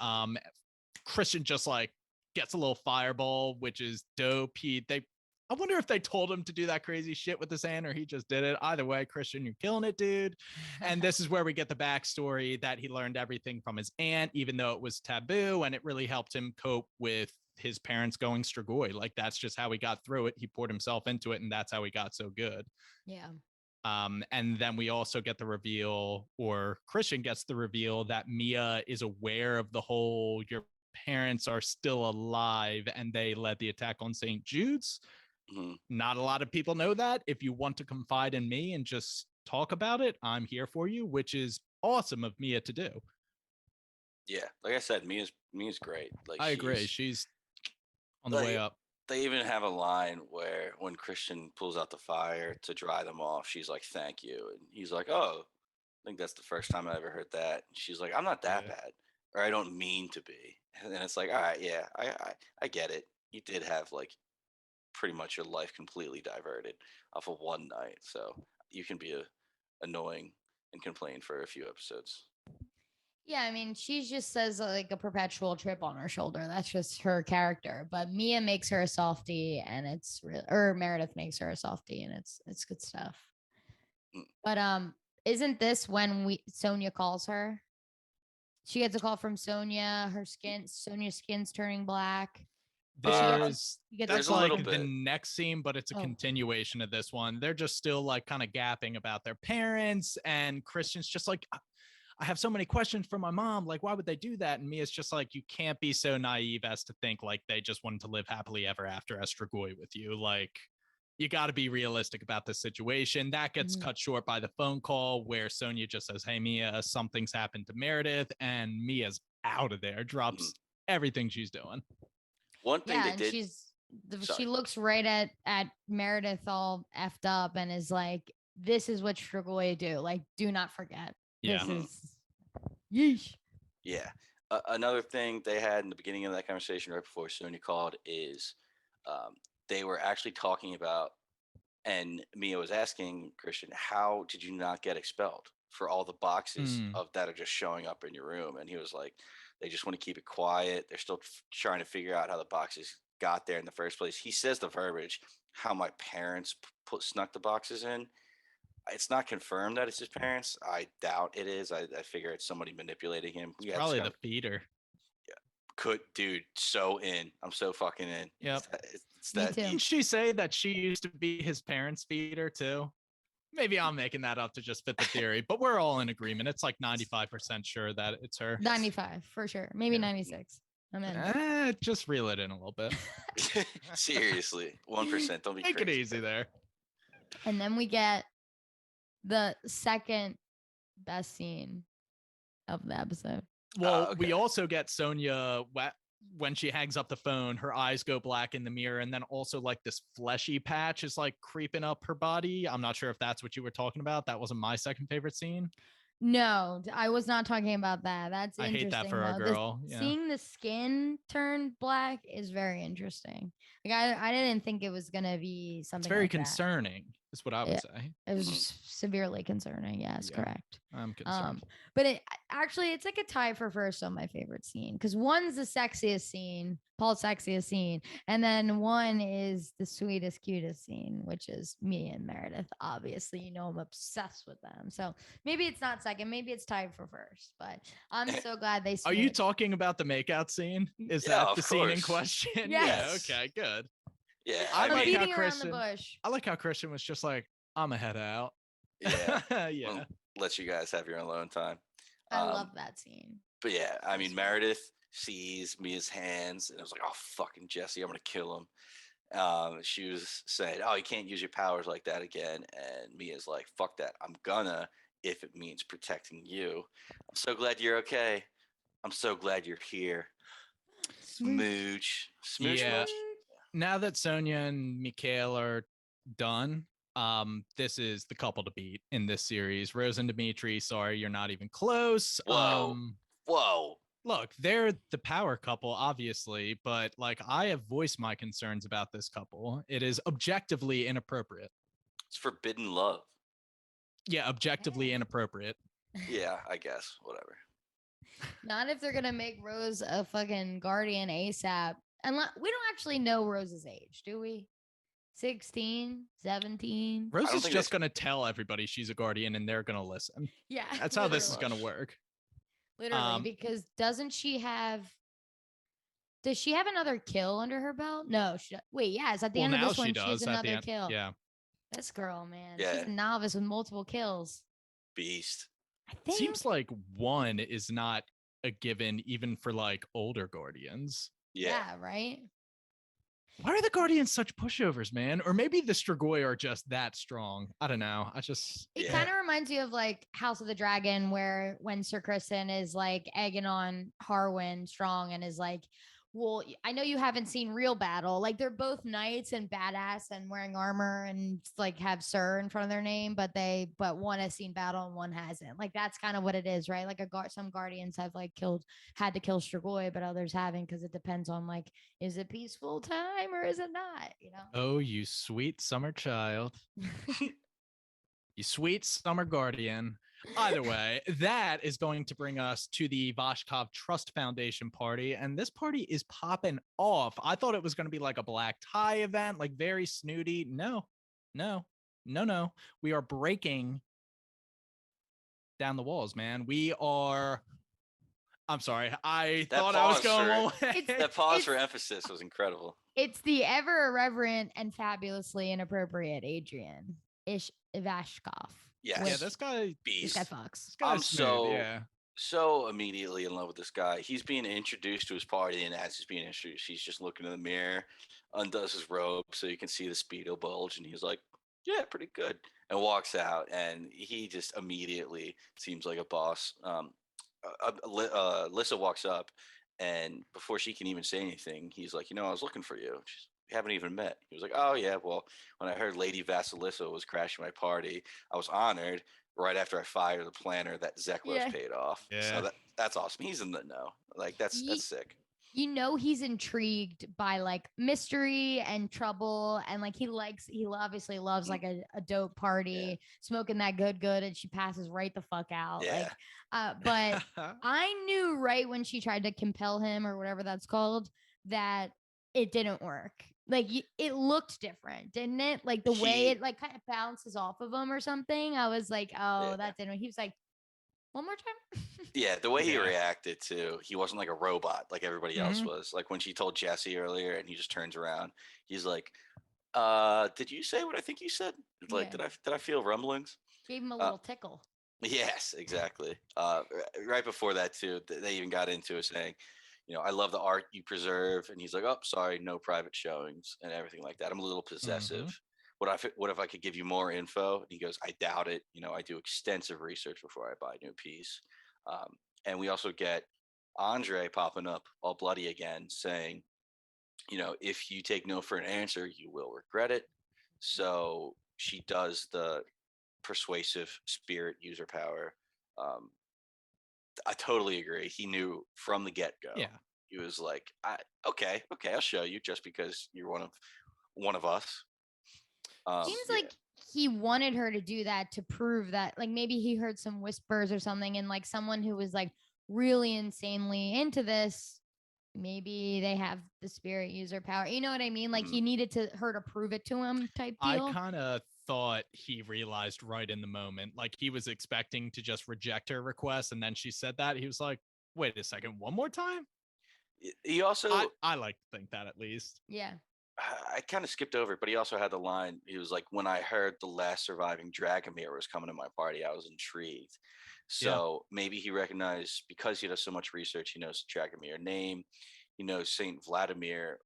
Christian just like gets a little fireball, which is dope. I wonder if they told him to do that crazy shit with his hand or he just did it. Either way, Christian, you're killing it, dude. And this is where we get the backstory that he learned everything from his aunt, even though it was taboo, and it really helped him cope with his parents going Strigoi. Like that's just how he got through it. He poured himself into it, and that's how he got so good. Yeah. And then we also get the reveal, or Christian gets the reveal, that Mia is aware of the whole your parents are still alive and they led the attack on St. Jude's. Mm-hmm. Not a lot of people know that. If you want to confide in me and just talk about it, I'm here for you, which is awesome of Mia to do. Yeah, like I said, Mia's great. Like I agree. She's on the way up. They even have a line where when Christian pulls out the fire to dry them off, she's like, "Thank you," and he's like, "Oh, I think that's the first time I ever heard that." And she's like, "I'm not that bad, or I don't mean to be." And then it's like, all right, yeah, I get it. You did have like pretty much your life completely diverted off of one night, so you can be annoying and complain for a few episodes. Yeah, I mean, she just says like a perpetual chip on her shoulder. That's just her character. But Mia makes her a softie, and it's real. Or Meredith makes her a softie, and it's good stuff. But isn't this when Sonia calls her? She gets a call from Sonia. Sonia's skin's turning black. There's like the next scene, but it's a continuation of this one. They're just still like kind of gapping about their parents, and Christian's just like, I have so many questions for my mom. Like, why would they do that? And Mia's just like, you can't be so naive as to think like they just wanted to live happily ever after as Strigoi with you. Like, you got to be realistic about the situation. That gets cut short by the phone call where Sonia just says, "Hey, Mia, something's happened to Meredith," and Mia's out of there, drops everything she's doing. One thing they did. She looks right at Meredith all effed up and is like, "This is what Strigoi do. Like, do not forget." Yeah. This is yeesh. Yeah. Another thing they had in the beginning of that conversation right before Sonia called is they were actually talking about, and Mia was asking Christian, how did you not get expelled for all the boxes of that are just showing up in your room? And he was like, they just want to keep it quiet. They're still trying to figure out how the boxes got there in the first place. He says the verbiage, how my parents snuck the boxes in. It's not confirmed that it's his parents. I doubt it is. I figure it's somebody manipulating him. It's probably the feeder. Yeah, dude, so in. I'm so fucking in. Yep. It's that. Didn't she say that she used to be his parents' feeder too? Maybe I'm making that up to just fit the theory, but we're all in agreement. It's like 95% sure that it's her. 95 for sure. Maybe 96. I'm in. Just reel it in a little bit. Seriously, 1%. Don't be Make crazy. It easy there. And then we get the second best scene of the episode. Well, we also get Sonia when she hangs up the phone, her eyes go black in the mirror, and then also like this fleshy patch is like creeping up her body. I'm not sure if that's what you were talking about. That wasn't my second favorite scene. No, I was not talking about that. That's I interesting. hate that for a girl. Seeing the skin turn black is very interesting. Like I didn't think it was gonna be something. It's very like concerning. is what I would say. It was Mhm. severely concerning. Yes, Yeah. correct. I'm concerned. But it's like a tie for first on my favorite scene because one's the sexiest scene, Paul's sexiest scene, and then one is the sweetest, cutest scene, which is me and Meredith. Obviously, I'm obsessed with them. So maybe it's not second, maybe it's tied for first. But I'm so glad they. Are you talking about the makeout scene? Is Yeah, that of the scene in course. question? Yes. Yeah. Okay. Good. Yeah, I I'm like how beating around the Christian. bush. I like how Christian was just like, I'm gonna head out. yeah. Yeah. Well, let you guys have your alone time. I love that scene. But yeah, I mean, That's Meredith sees Mia's hands and it was like, oh, fucking Jesse, I'm going to kill him. She was saying, oh, you can't use your powers like that again. And Mia's like, fuck that. I'm gonna, if it means protecting you. I'm so glad you're okay. I'm so glad you're here. Smooch. Smooch Yeah. much? Now that Sonia and Mikhail are done, this is the couple to beat in this series. Rose and Dimitri, sorry, you're not even close. Whoa. Whoa. Look, they're the power couple, obviously, but like I have voiced my concerns about this couple. It is objectively inappropriate. It's forbidden love. Yeah, objectively inappropriate. Yeah, I guess. Whatever. Not if they're gonna make Rose a fucking guardian ASAP. And we don't actually know Rose's age, do we? 16, 17. Rose don't is think just going to tell everybody she's a guardian and they're going to listen. Yeah. That's how this is literally. going to work. Literally, because doesn't she have? Does she have another kill under her belt? No. Wait, yes. At the end of now this she one, does she has at the another end. kill. Yeah. This girl, man, Yeah. she's a novice with multiple kills. Beast. I think. Seems like one is not a given even for like older guardians. Yeah. Right? Why are the guardians such pushovers, man? Or maybe the Strigoi are just that strong. I don't know. It kind of reminds you of like House of the Dragon, where when Sir Kristen is like egging on Harwin strong and is like, well, I know you haven't seen real battle. Like they're both knights and badass and wearing armor and like have Sir in front of their name, but one has seen battle and one hasn't. Like that's kind of what it is, right? Like some guardians have like had to kill Strigoi, but others haven't because it depends on like, is it peaceful time or is it not? Oh, you sweet summer child. You sweet summer guardian. Either way, that is going to bring us to the Vashkov Trust Foundation party. And this party is popping off. I thought it was going to be like a black tie event, like very snooty. No. We are breaking down the walls, man. I'm sorry. I thought I was going away. That pause for emphasis was incredible. It's the ever irreverent and fabulously inappropriate Adrian Ivashkov. Yes. Yeah, this guy beast. This guy fucks. I'm so immediately in love with this guy. He's being introduced to his party, and as he's being introduced, he's just looking in the mirror, undoes his robe so you can see the speedo bulge, and he's like, yeah, pretty good, and walks out, and he just immediately seems like a boss. Lissa walks up, and before she can even say anything, he's like, I was looking for you. We haven't even met. He was like, oh yeah, well, when I heard Lady Vasilissa was crashing my party, I was honored. Right after I fired the planner, that Zeklos paid off. Yeah. So that's awesome. He's in the know. Like that's sick. He's intrigued by like mystery and trouble, and like he obviously loves like a dope party, smoking that good, and she passes right the fuck out. Yeah. But I knew right when she tried to compel him or whatever that's called that it didn't work. Like it looked different, didn't it? Like the way it like kind of bounces off of him or something. I was like, oh, that didn't. He was like, one more time. Yeah, the way he reacted too, he wasn't like a robot like everybody else was. Like when she told Jesse earlier, and he just turns around, he's like, "Did you say what I think you said? Like, did I feel rumblings?" Gave him a little tickle. Yes, exactly. Right before that too, they even got into it saying, I love the art you preserve, and he's like, "Oh, sorry, no private showings and everything like that. I'm a little possessive. What if I could give you more info?" And he goes, "I doubt it. I do extensive research before I buy a new piece." And we also get Andre popping up all bloody again, saying, if you take no for an answer, you will regret it. So she does the persuasive spirit user power. I totally agree. He knew from the get-go. Yeah. He was like, okay, I'll show you just because you're one of us. Seems like he wanted her to do that to prove that, like, maybe he heard some whispers or something, and like someone who was like really insanely into this, maybe they have the spirit user power. You know what I mean? Like he needed her to prove it to him type I deal. kind of thought he realized right in the moment, like he was expecting to just reject her request, and then she said that. He was like, wait a second, one more time? He also, I like to think that, at least. Yeah. I kind of skipped over it, but he also had the line. He was like, when I heard the last surviving Dragomir was coming to my party, I was intrigued. So maybe he recognized, because he does so much research, he knows the Dragomir name. He knows Saint Vladimir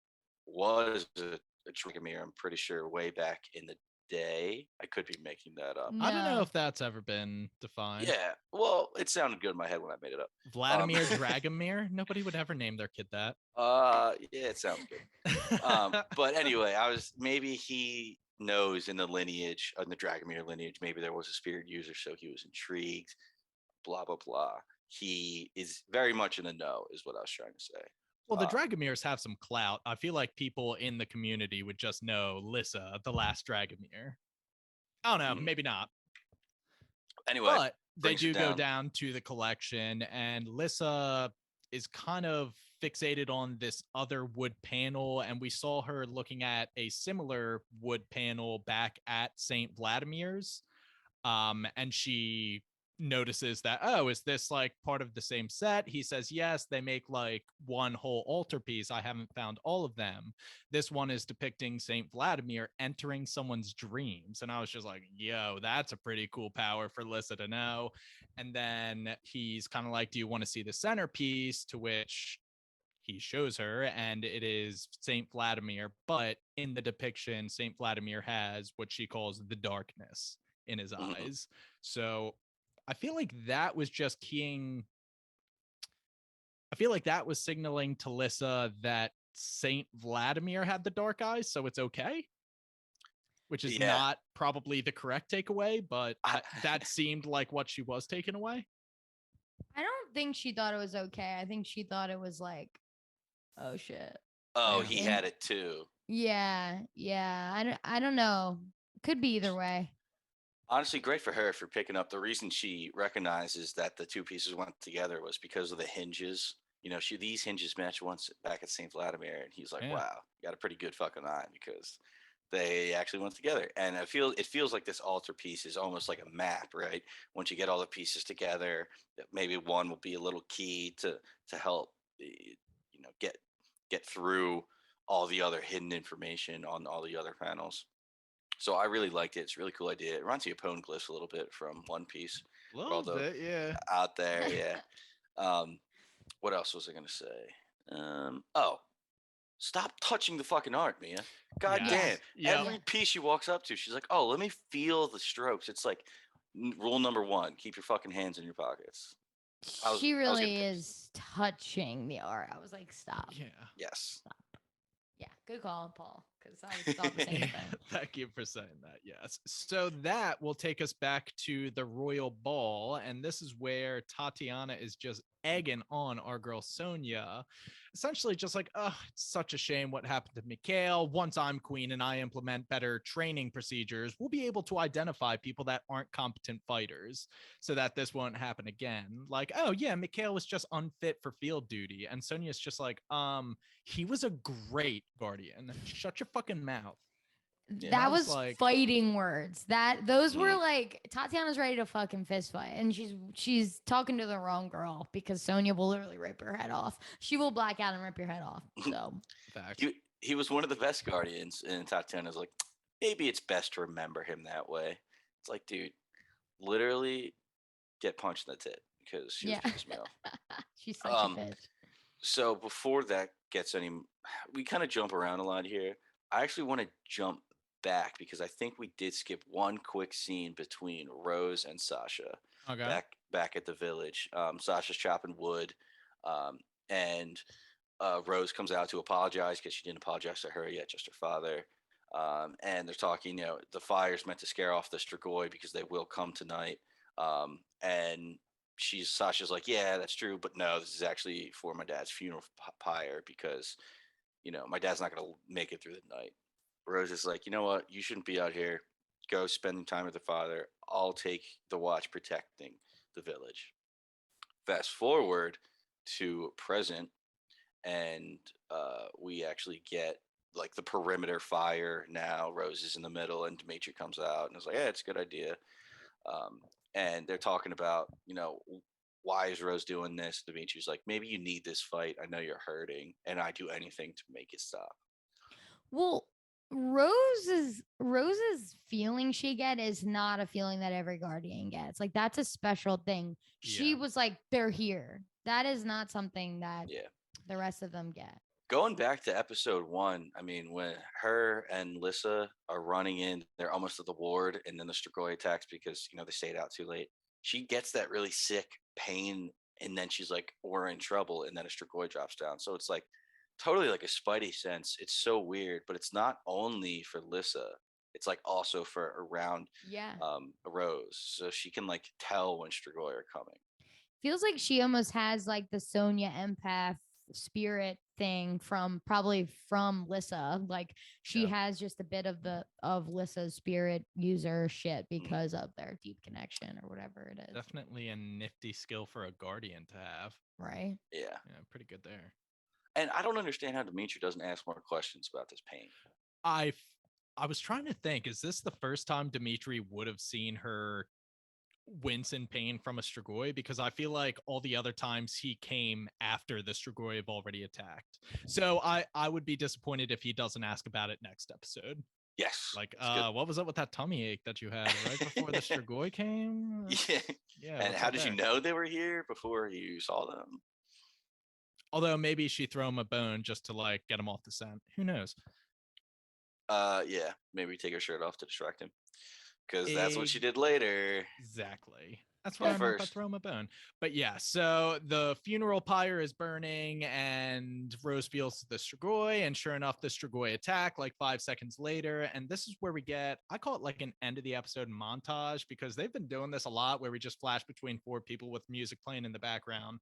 was a Dragomir, I'm pretty sure, way back in the day. I could be making that up. I don't know No. if that's ever been defined. Yeah, well, it sounded good in my head when I made it up. Vladimir Dragomir? Nobody would ever name their kid that. Yeah, it sounds good. But anyway, maybe he knows in the lineage, in the Dragomir lineage, maybe there was a spirit user, so he was intrigued. Blah blah blah. He is very much in the know, is what I was trying to say. Well, the Dragomirs have some clout. I feel like people in the community would just know Lissa, the last Dragomir. I don't know, maybe not. Anyway, but they do go down to the collection, and Lissa is kind of fixated on this other wood panel, and we saw her looking at a similar wood panel back at St. Vladimir's. And she notices that, oh, is this like part of the same set? He says yes, they make like one whole altarpiece. I haven't found all of them. This one is depicting Saint Vladimir entering someone's dreams, and I was just like, yo, that's a pretty cool power for Lissa to know. And then he's kind of like, do you want to see the centerpiece? To which he shows her, and it is Saint Vladimir, but in the depiction, Saint Vladimir has what she calls the darkness in his eyes. So I feel like that was just keying. I feel like that was signaling to Lissa that Saint Vladimir had the dark eyes, so it's okay. Which is not probably the correct takeaway, but that seemed like what she was taking away. I don't think she thought it was okay. I think she thought it was like, oh shit. Oh, he had it too. Yeah. I don't know. Could be either way. Honestly, great for her for picking up. The reason she recognizes that the two pieces went together was because of the hinges. You know, these hinges match once back at St. Vladimir, and he's like, wow, you got a pretty good fucking eye, because they actually went together. And it feels like this altar piece is almost like a map, right? Once you get all the pieces together, maybe one will be a little key to help, you know, get through all the other hidden information on all the other panels. So I really liked it. It's a really cool idea. It reminds me of Poneglyphs a little bit from One Piece. A little bit, yeah. Out there, yeah. What else was I going to say? Stop touching the fucking art, Mia. God damn. Yep. Every piece she walks up to, she's like, oh, let me feel the strokes. It's like rule number 1, keep your fucking hands in your pockets. She really is touching the art. I was like, stop. Yeah. Yes. Stop. Yeah, good call, Paul, because I would stop the same thing. Thank you for saying that. Yes. So that will take us back to the royal ball, and this is where Tatiana is just egging on our girl Sonia, essentially just like, oh, it's such a shame what happened to Mikhail. Once I'm queen and I implement better training procedures, we'll be able to identify people that aren't competent fighters so that this won't happen again. Like, oh yeah, Mikhail was just unfit for field duty. And Sonia's just like, he was a great guardian. Shut your fucking mouth. Yeah, that was like fighting words. Those were like, Tatiana's ready to fucking fist fight, and she's talking to the wrong girl, because Sonia will literally rip her head off. She will black out and rip your head off. So he was one of the best guardians, and Tatiana's like, maybe it's best to remember him that way. It's like, dude, literally get punched in the tit, because she was pissed me off. She's such a bitch. So before that gets we kind of jump around a lot here. I actually want to jump back, because I think we did skip one quick scene between Rose and Sasha. Okay. Back at the village. Sasha's chopping wood, and Rose comes out to apologize, because she didn't apologize to her yet, just her father. And they're talking, the fire's meant to scare off the Strigoi because they will come tonight. And Sasha's like, yeah, that's true, but no, this is actually for my dad's funeral pyre, because my dad's not going to make it through the night. Rose is like, you know what? You shouldn't be out here. go spending time with the father. I'll take the watch protecting the village. Fast forward to present, and we actually get like the perimeter fire now. Rose is in the middle, and Dimitri comes out and is like, "Yeah, it's a good idea." Um, and they're talking about, why is Rose doing this? Dimitri's like, maybe you need this fight. I know you're hurting, and I do anything to make it stop. Well, Rose's feeling she get is not a feeling that every guardian gets. Like that's a special thing. She Yeah. was like, they're here. That is not something that Yeah. the rest of them get. Going back to episode 1, I mean, when her and Lissa are running in, they're almost at the ward, and then the Strigoi attacks because, they stayed out too late. She gets that really sick pain, and then she's like, we're in trouble, and then a Strigoi drops down. So it's like totally like a spidey sense. It's so weird, but it's not only for Lissa. It's like also for around Yeah. Rose. So she can like tell when Strigoi are coming. Feels like she almost has like the Sonya empath spirit thing from Lissa. Like she has just a bit of Lissa's spirit user shit because of their deep connection or whatever it is. Definitely a nifty skill for a guardian to have. Right. Yeah. Pretty good there. And I don't understand how Dimitri doesn't ask more questions about this pain. I was trying to think, is this the first time Dimitri would have seen her wince in pain from a Strigoi? Because I feel like all the other times he came after the Strigoi have already attacked. So I would be disappointed if he doesn't ask about it next episode. Yes. Like, what was up with that tummy ache that you had right before the Strigoi came? Yeah. And how did you know they were here before you saw them? Although maybe she threw him a bone just to like get him off the scent. Who knows? Yeah. Maybe take her shirt off to distract him. Because that's what she did later. Exactly. That's what I meant by throw him a bone. But yeah, so the funeral pyre is burning and Rose feels the Strigoi, and sure enough, the Strigoi attack like 5 seconds later. And this is where we get, I call it like an end of the episode montage, because they've been doing this a lot where we just flash between 4 people with music playing in the background.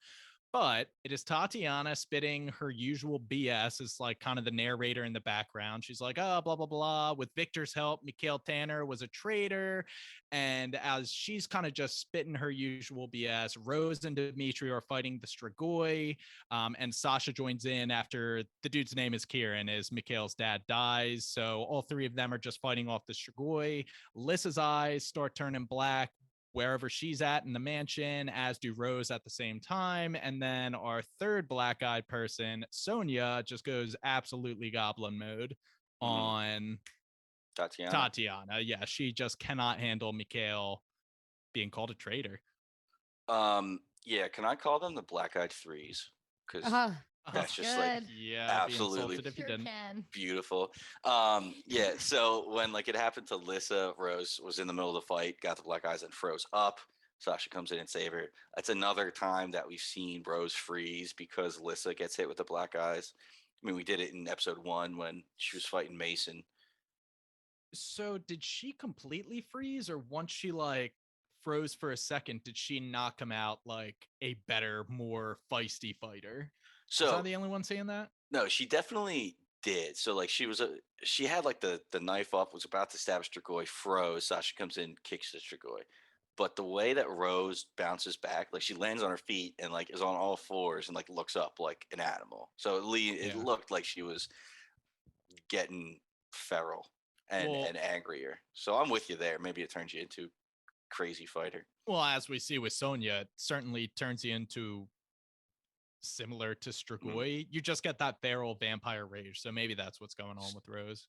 But it is Tatiana spitting her usual BS as like kind of the narrator in the background. She's like, oh, blah, blah, blah. With Victor's help, Mikhail Tanner was a traitor. And as she's kind of just spitting her usual BS, Rose and Dimitri are fighting the Strigoi. And Sasha joins in after the dude's name is Kieran, as Mikhail's dad dies. So all 3 of them are just fighting off the Strigoi. Lissa's eyes start turning black wherever she's at in the mansion, as do Rose at the same time. And then our third black-eyed person, Sonya, just goes absolutely goblin mode on Tatiana. Yeah, she just cannot handle Mikhail being called a traitor. Yeah, can I call them the black-eyed threes? Because that's just good. Absolutely if you didn't. Beautiful. Yeah, so when like it happened to Lissa, Rose was in the middle of the fight, got the black eyes and froze up. Sasha comes in and saves her. That's another time that we've seen Rose freeze because Lissa gets hit with the black eyes. I mean, we did it in episode 1 when she was fighting Mason. So did she completely freeze, or once she like froze for a second, did she knock him out like a better, more feisty fighter? So, is that the only one saying that? No, she definitely did. So like she had like the knife up, was about to stab Strigoi, froze. Sasha comes in, kicks the Strigoi. But the way that Rose bounces back, like she lands on her feet and like is on all fours and like looks up like an animal. So it looked like she was getting feral and angrier. So I'm with you there. Maybe it turns you into crazy fighter. Well, as we see with Sonya, it certainly turns you into similar to Strigoi. You just get that feral vampire rage. So maybe that's what's going on with Rose.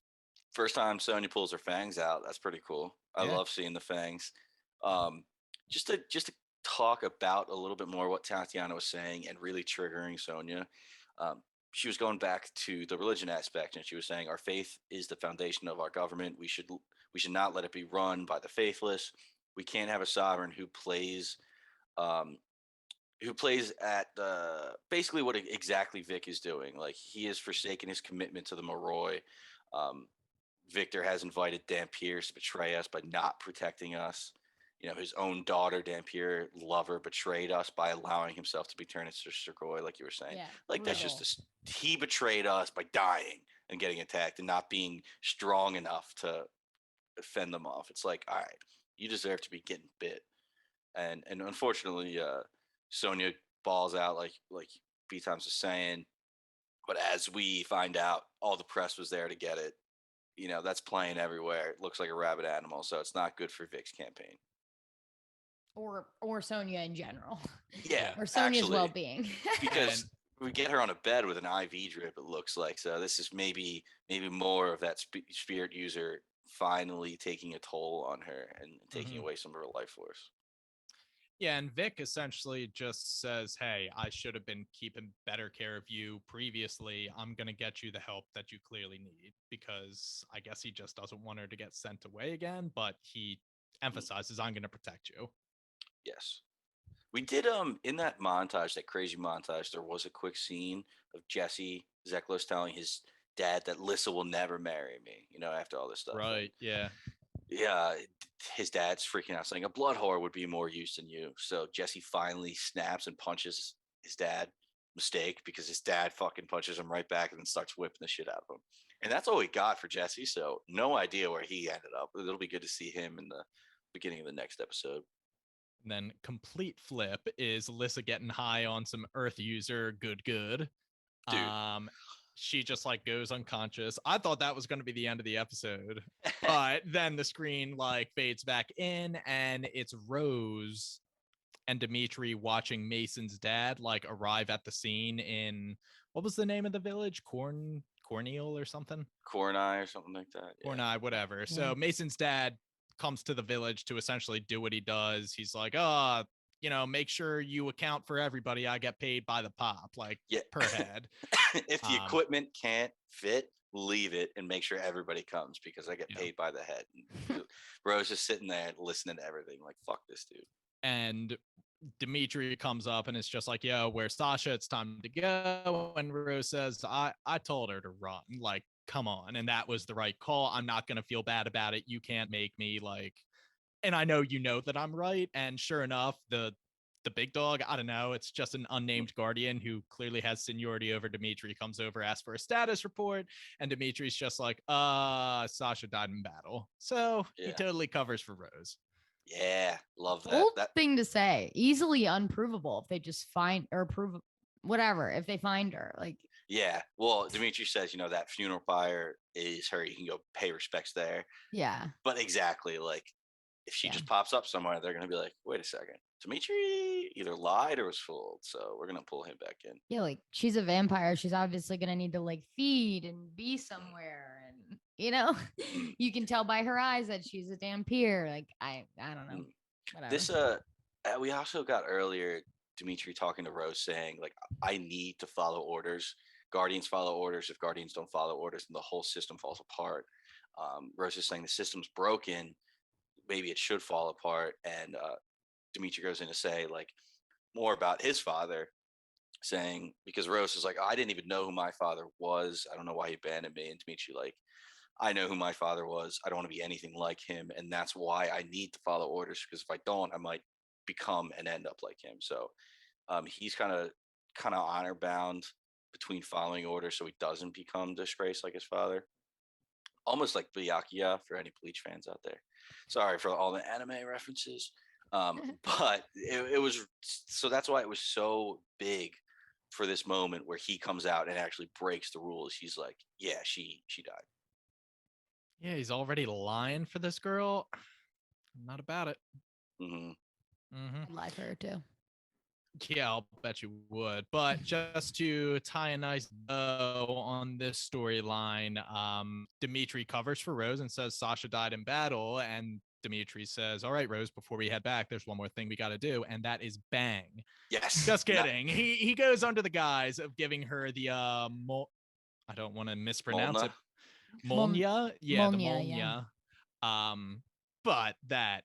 First time Sonya pulls her fangs out. That's pretty cool. I love seeing the fangs. Just to talk about a little bit more what Tatiana was saying and really triggering Sonya. She was going back to the religion aspect, and she was saying our faith is the foundation of our government. We should not let it be run by the faithless. We can't have a sovereign who plays at basically what exactly Vic is doing. Like he has forsaken his commitment to the Moroi. Victor has invited Dampier to betray us by not protecting us. You know, his own daughter, Dampier, lover, betrayed us by allowing himself to be turned into Strigoi, like you were saying. Like brutal. That's just he betrayed us by dying and getting attacked and not being strong enough to fend them off. It's like, all right, you deserve to be getting bit. And unfortunately, Sonya balls out like B-Times was saying. But as we find out, all the press was there to get it. That's playing everywhere. It looks like a rabid animal, so it's not good for Vic's campaign. Or Sonya in general. Yeah, or Sonya's actually, well-being. because we get her on a bed with an IV drip. It looks like, so this is maybe more of that spirit user finally taking a toll on her and taking away some of her life force. Yeah, and Vic essentially just says, hey, I should have been keeping better care of you previously. I'm going to get you the help that you clearly need, because I guess he just doesn't want her to get sent away again, but he emphasizes, I'm going to protect you. Yes. We did in that montage, that crazy montage, there was a quick scene of Jesse Zeklos telling his dad that Lissa will never marry me, after all this stuff. Right, yeah. Yeah, his dad's freaking out saying a blood whore would be more use than you. So Jesse finally snaps and punches his dad. Mistake, because his dad fucking punches him right back and then starts whipping the shit out of him. And that's all we got for Jesse. So no idea where he ended up. It'll be good to see him in the beginning of the next episode. And then complete flip is Lissa getting high on some Earth user good. Dude. She just like goes unconscious. I thought that was going to be the end of the episode, but then the screen like fades back in and it's Rose and Dimitri watching Mason's dad like arrive at the scene in, what was the name of the village? Corneal or something? Corneye or something like that. Yeah. Corneye, whatever. Yeah. So Mason's dad comes to the village to essentially do what he does. He's like, make sure you account for everybody. I get paid by the pop, like per head. If the equipment can't fit, leave it and make sure everybody comes, because I get paid by the head. Rose is sitting there listening to everything like, fuck this dude. And Dimitri comes up and it's just like, yo, where's Sasha? It's time to go. And Rose says, I told her to run. Like, come on. And that was the right call. I'm not going to feel bad about it. You can't make me like, and I know that I'm right. And sure enough, the big dog, I don't know, it's just an unnamed guardian who clearly has seniority over Dimitri, comes over, asks for a status report, and Dimitri's just like, Sasha died in battle. So he totally covers for Rose. Yeah, love that. Bold thing to say. Easily unprovable if they just find or prove whatever, if they find her. Like, yeah. Well, Dimitri says, that funeral pyre is her. You can go pay respects there. Yeah. But exactly, like, if she just pops up somewhere, they're going to be like, wait a second. Dimitri either lied or was fooled. So we're going to pull him back in. Yeah, like, she's a vampire. She's obviously going to need to, like, feed and be somewhere. And, you can tell by her eyes that she's a Dampier. Like, I don't know. Whatever. This, we also got earlier Dimitri talking to Rose saying, like, I need to follow orders. Guardians follow orders. If Guardians don't follow orders, then the whole system falls apart. Rose is saying the system's broken. Maybe it should fall apart. And Dimitri goes in to say, like, more about his father, saying, because Rose is like, I didn't even know who my father was. I don't know why he abandoned me. And Dimitri, like, I know who my father was. I don't want to be anything like him. And that's why I need to follow orders, because if I don't, I might become and end up like him. So he's kind of honor bound between following orders so he doesn't become disgraced like his father. Almost like Byakuya for any Bleach fans out there. Sorry for all the anime references. But it was, so that's why it was so big for this moment where he comes out and actually breaks the rules. He's like, yeah, she died. Yeah, he's already lying for this girl. I'm not about it. I'd lie for her too. Yeah, I'll bet you would. But just to tie a nice bow on this storyline, Dimitri covers for Rose and says Sasha died in battle. And Dimitri says, all right, Rose, before we head back, there's one more thing we got to do. And that is bang. Yes. Just kidding. He goes under the guise of giving her the, I don't want to mispronounce it. Molnija? Yeah, the Molnija. Yeah. But that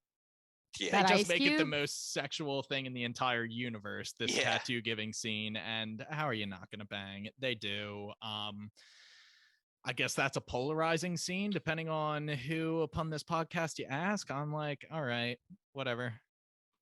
they just make it the most sexual thing in the entire universe, this tattoo giving scene. And how are you not gonna bang? They do. I guess that's a polarizing scene, depending on who upon this podcast you ask. I'm like, all right, whatever.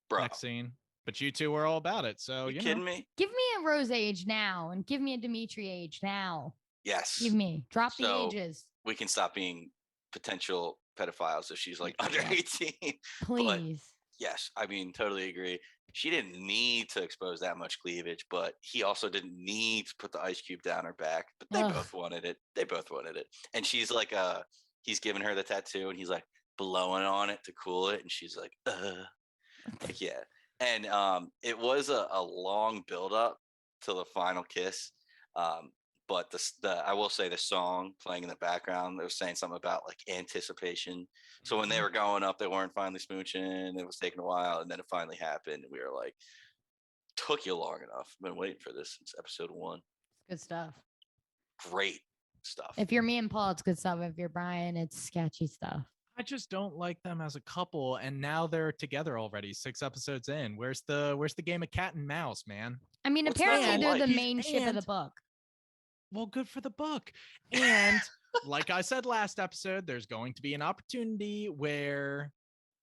Bro. Next scene. But you two are all about it. So you kidding me? Give me a Rose age now and give me a Dimitri age now. Yes. Give me. Drop the ages. We can stop being potential pedophiles if she's like under Yeah. 18. But Please. yes, I mean, totally agree. She didn't need to expose that much cleavage, but he also didn't need to put the ice cube down her back. But they Ugh. both wanted it. They both wanted it. And she's like, he's giving her the tattoo, and he's like blowing on it to cool it, and she's like, like yeah. And it was a long build up to the final kiss. But the I will say the song playing in the background, they were saying something about like anticipation. So when they were going up, they weren't finally smooching. It was taking a while, and then it finally happened. And we were like, took you long enough. I've been waiting for this since episode 1. Good stuff. Great stuff. If you're me and Paul, it's good stuff. If you're Brian, it's sketchy stuff. I just don't like them as a couple, and now they're together already, 6 episodes in. Where's the game of cat and mouse, man? I mean, What's not to apparently they're the like? main ship of the And- book. Well, good for the book. And like I said last episode, there's going to be an opportunity where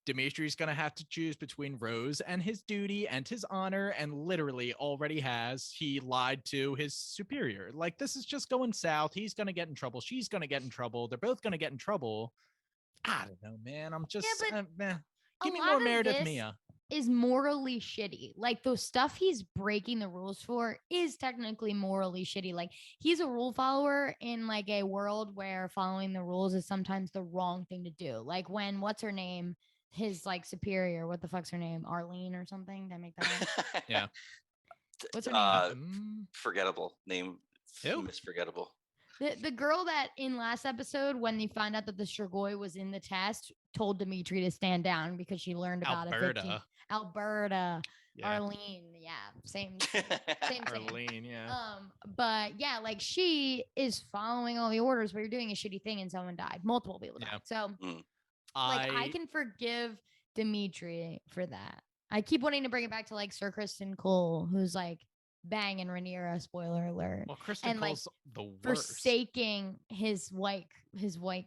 Dimitri's going to have to choose between Rose and his duty and his honor, and literally already has. He lied to his superior. Like, this is just going south. He's going to get in trouble. She's going to get in trouble. They're both going to get in trouble. I don't know, man. I'm just, but give me lot more of Meredith this Mia. Is morally shitty. Like, the stuff he's breaking the rules for is technically morally shitty. Like, he's a rule follower in like a world where following the rules is sometimes the wrong thing to do. Like when what's her name, his like superior, what the fuck's her name, Arlene or something? Did I make that up? Yeah. What's her name? Forgettable name. Who? Misforgettable. The girl that in last episode, when they found out that the Strigoi was in the test, told Dimitri to stand down because she learned about Alberta. Alberta. Yeah. Arlene. Yeah. Same. Same. Arlene, yeah. But yeah, like she is following all the orders, but you're doing a shitty thing and someone died. Multiple people died. So like I can forgive Dimitri for that. I keep wanting to bring it back to like Sir Kristen Cole, who's like banging Rhaenyra, spoiler alert. Well, Kristen and Cole's the worst. Forsaking his white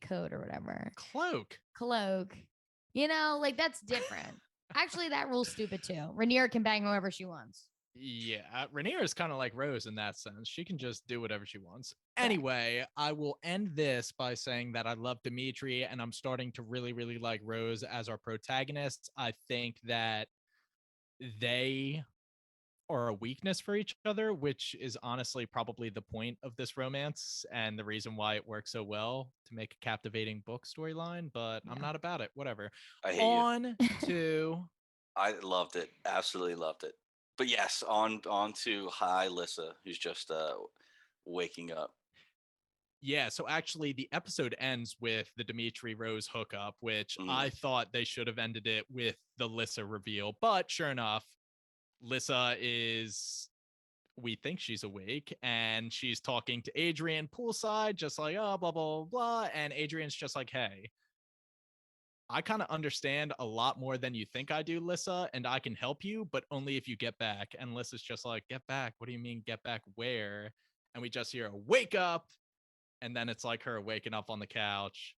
coat or whatever. Cloak. You know, like that's different. Actually, that rule's stupid too. Rhaenyra can bang whoever she wants. Yeah, Rhaenyra is kind of like Rose in that sense. She can just do whatever she wants. Anyway, I will end this by saying that I love Dimitri, and I'm starting to really, really like Rose as our protagonists. I think that they are a weakness for each other, which is honestly probably the point of this romance and the reason why it works so well to make a captivating book storyline, but I'm not about it. Whatever. I hate On to I loved it. Absolutely loved it. But yes, on to Hi Lissa, who's just waking up. Yeah, so actually the episode ends with the Dimitri Rose hookup, which I thought they should have ended it with the Lissa reveal, but sure enough, Lissa we think she's awake, and she's talking to Adrian poolside, just like, oh, blah, blah, blah. And Adrian's just like, hey, I kind of understand a lot more than you think I do, Lissa, and I can help you, but only if you get back. And Lissa's just like, get back? What do you mean get back where? And we just hear a wake up, and then it's like her waking up on the couch.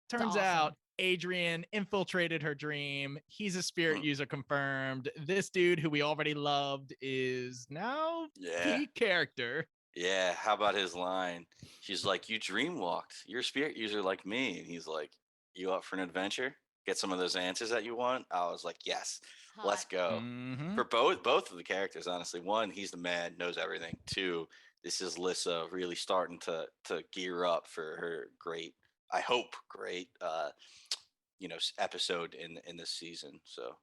Turns out Adrian infiltrated her dream. He's a spirit user confirmed. This dude who we already loved is now key character. Yeah, how about his line? She's like, you dream walked. You're a spirit user like me. And he's like, you up for an adventure? Get some of those answers that you want? I was like, yes, let's go. For both of the characters, honestly. One, he's the man, knows everything. Two, this is Lissa really starting to gear up for her great, I hope, great episode in this season. So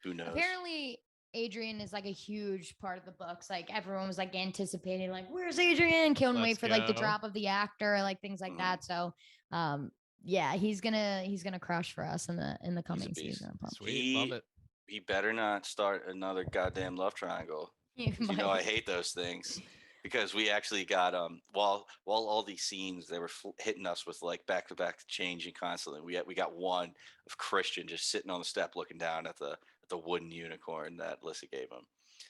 who knows? Apparently Adrian is like a huge part of the books. Like everyone was like anticipating, like, where's Adrian? Can't wait for like the drop of the actor, like things like that. So yeah, he's gonna crush for us in the coming season. Sweet, love it. He better not start another goddamn love triangle. You know I hate those things. Because we actually got while all these scenes they were hitting us with like back to back changing constantly. We got one of Christian just sitting on the step looking down at the wooden unicorn that Lissa gave him.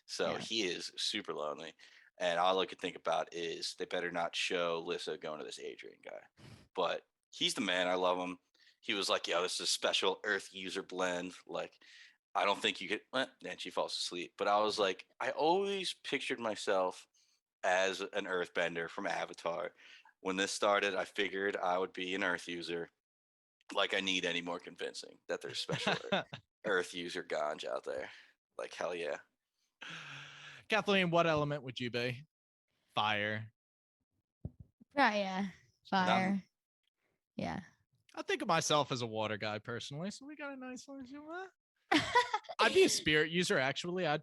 So he is super lonely, and all I could think about is they better not show Lissa going to this Adrian guy. But he's the man. I love him. He was like, "Yo, this is a special Earth user blend. Like, I don't think you could." And she falls asleep. But I was like, I always pictured myself as an earthbender from Avatar. When this started, I figured I would be an earth user. Like I need any more convincing that there's special Earth user ganj out there. Like hell yeah. Kathleen, what element would you be? Fire. Yeah. Fire. Yeah. I think of myself as a water guy personally, so we got a nice one. I'd be a spirit user actually. I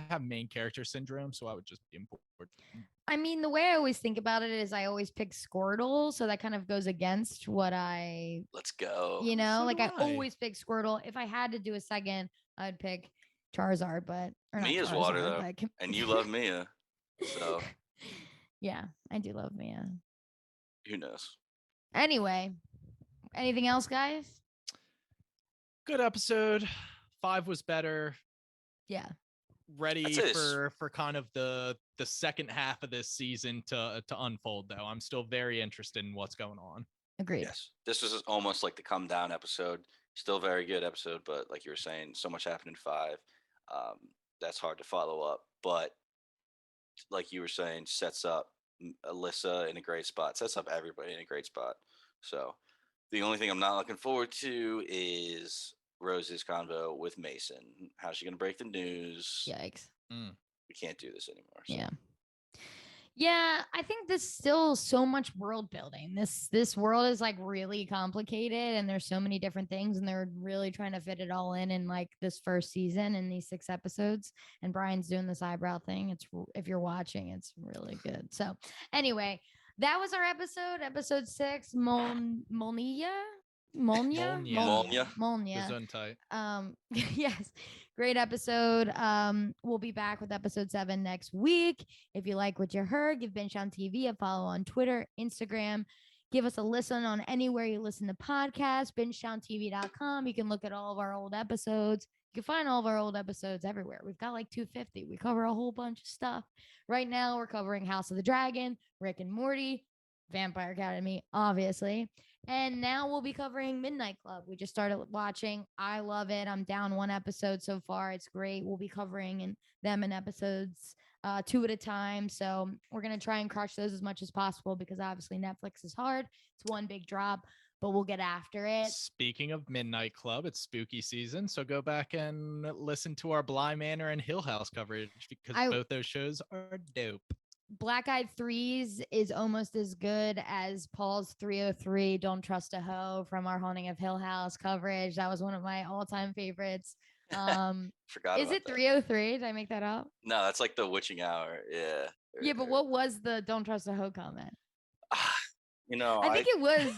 have main character syndrome, so I would just be important. I mean, the way I always think about it is I always pick Squirtle, so that kind of goes against what I Let's go. You know, So like do I I. always pick Squirtle. If I had to do a second, I'd pick Charizard, but or not Mia's Charizard, water though, but and you love Mia, so yeah, I do love Mia. who knows? Anyway, anything else, guys? Good episode. 5 was better. Yeah. Ready for kind of the second half of this season to unfold though. I'm still very interested in what's going on. Agreed. Yes, this was almost like the come down episode. Still very good episode, but like you were saying, so much happened in 5. That's hard to follow up. But like you were saying, sets up Alyssa in a great spot. Sets up everybody in a great spot. So the only thing I'm not looking forward to is Rose's convo with Mason. How's she gonna break the news? Yikes. We can't do this anymore. So. Yeah. Yeah, I think there's still so much world building. This world is like really complicated and there's so many different things and they're really trying to fit it all in like this first season in these 6 episodes and Brian's doing this eyebrow thing. It's if you're watching, it's really good. So, anyway, that was our episode 6, Molnija. Gesundheit. Yes, great episode. We'll be back with episode 7 next week. If you like what you heard, give Binge on TV a follow on Twitter, Instagram. Give us a listen on anywhere you listen to podcasts, bingetowntv.com. You can look at all of our old episodes. You can find all of our old episodes everywhere. We've got like 250. We cover a whole bunch of stuff. Right now, we're covering House of the Dragon, Rick and Morty, Vampire Academy, obviously. And now we'll be covering Midnight Club. We just started watching. I love it. I'm down 1 episode so far. It's great. We'll be covering them in episodes 2 at a time. So we're going to try and crush those as much as possible because obviously Netflix is hard. It's one big drop, but we'll get after it. Speaking of Midnight Club, it's spooky season. So go back and listen to our Bly Manor and Hill House coverage because both those shows are dope. Black Eyed Threes is almost as good as Paul's 303 Don't Trust a Hoe from our Haunting of Hill House coverage. That was one of my all-time favorites. Forgot is it 303? Did I make that up? No, that's like the witching hour. Yeah. Yeah, but what was the Don't Trust a Hoe comment? I think it was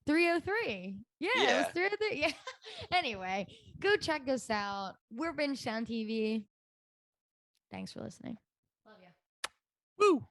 303. Yeah, it was 303. Yeah. Anyway, go check us out. We're Binge on TV. Thanks for listening. Love you. Woo!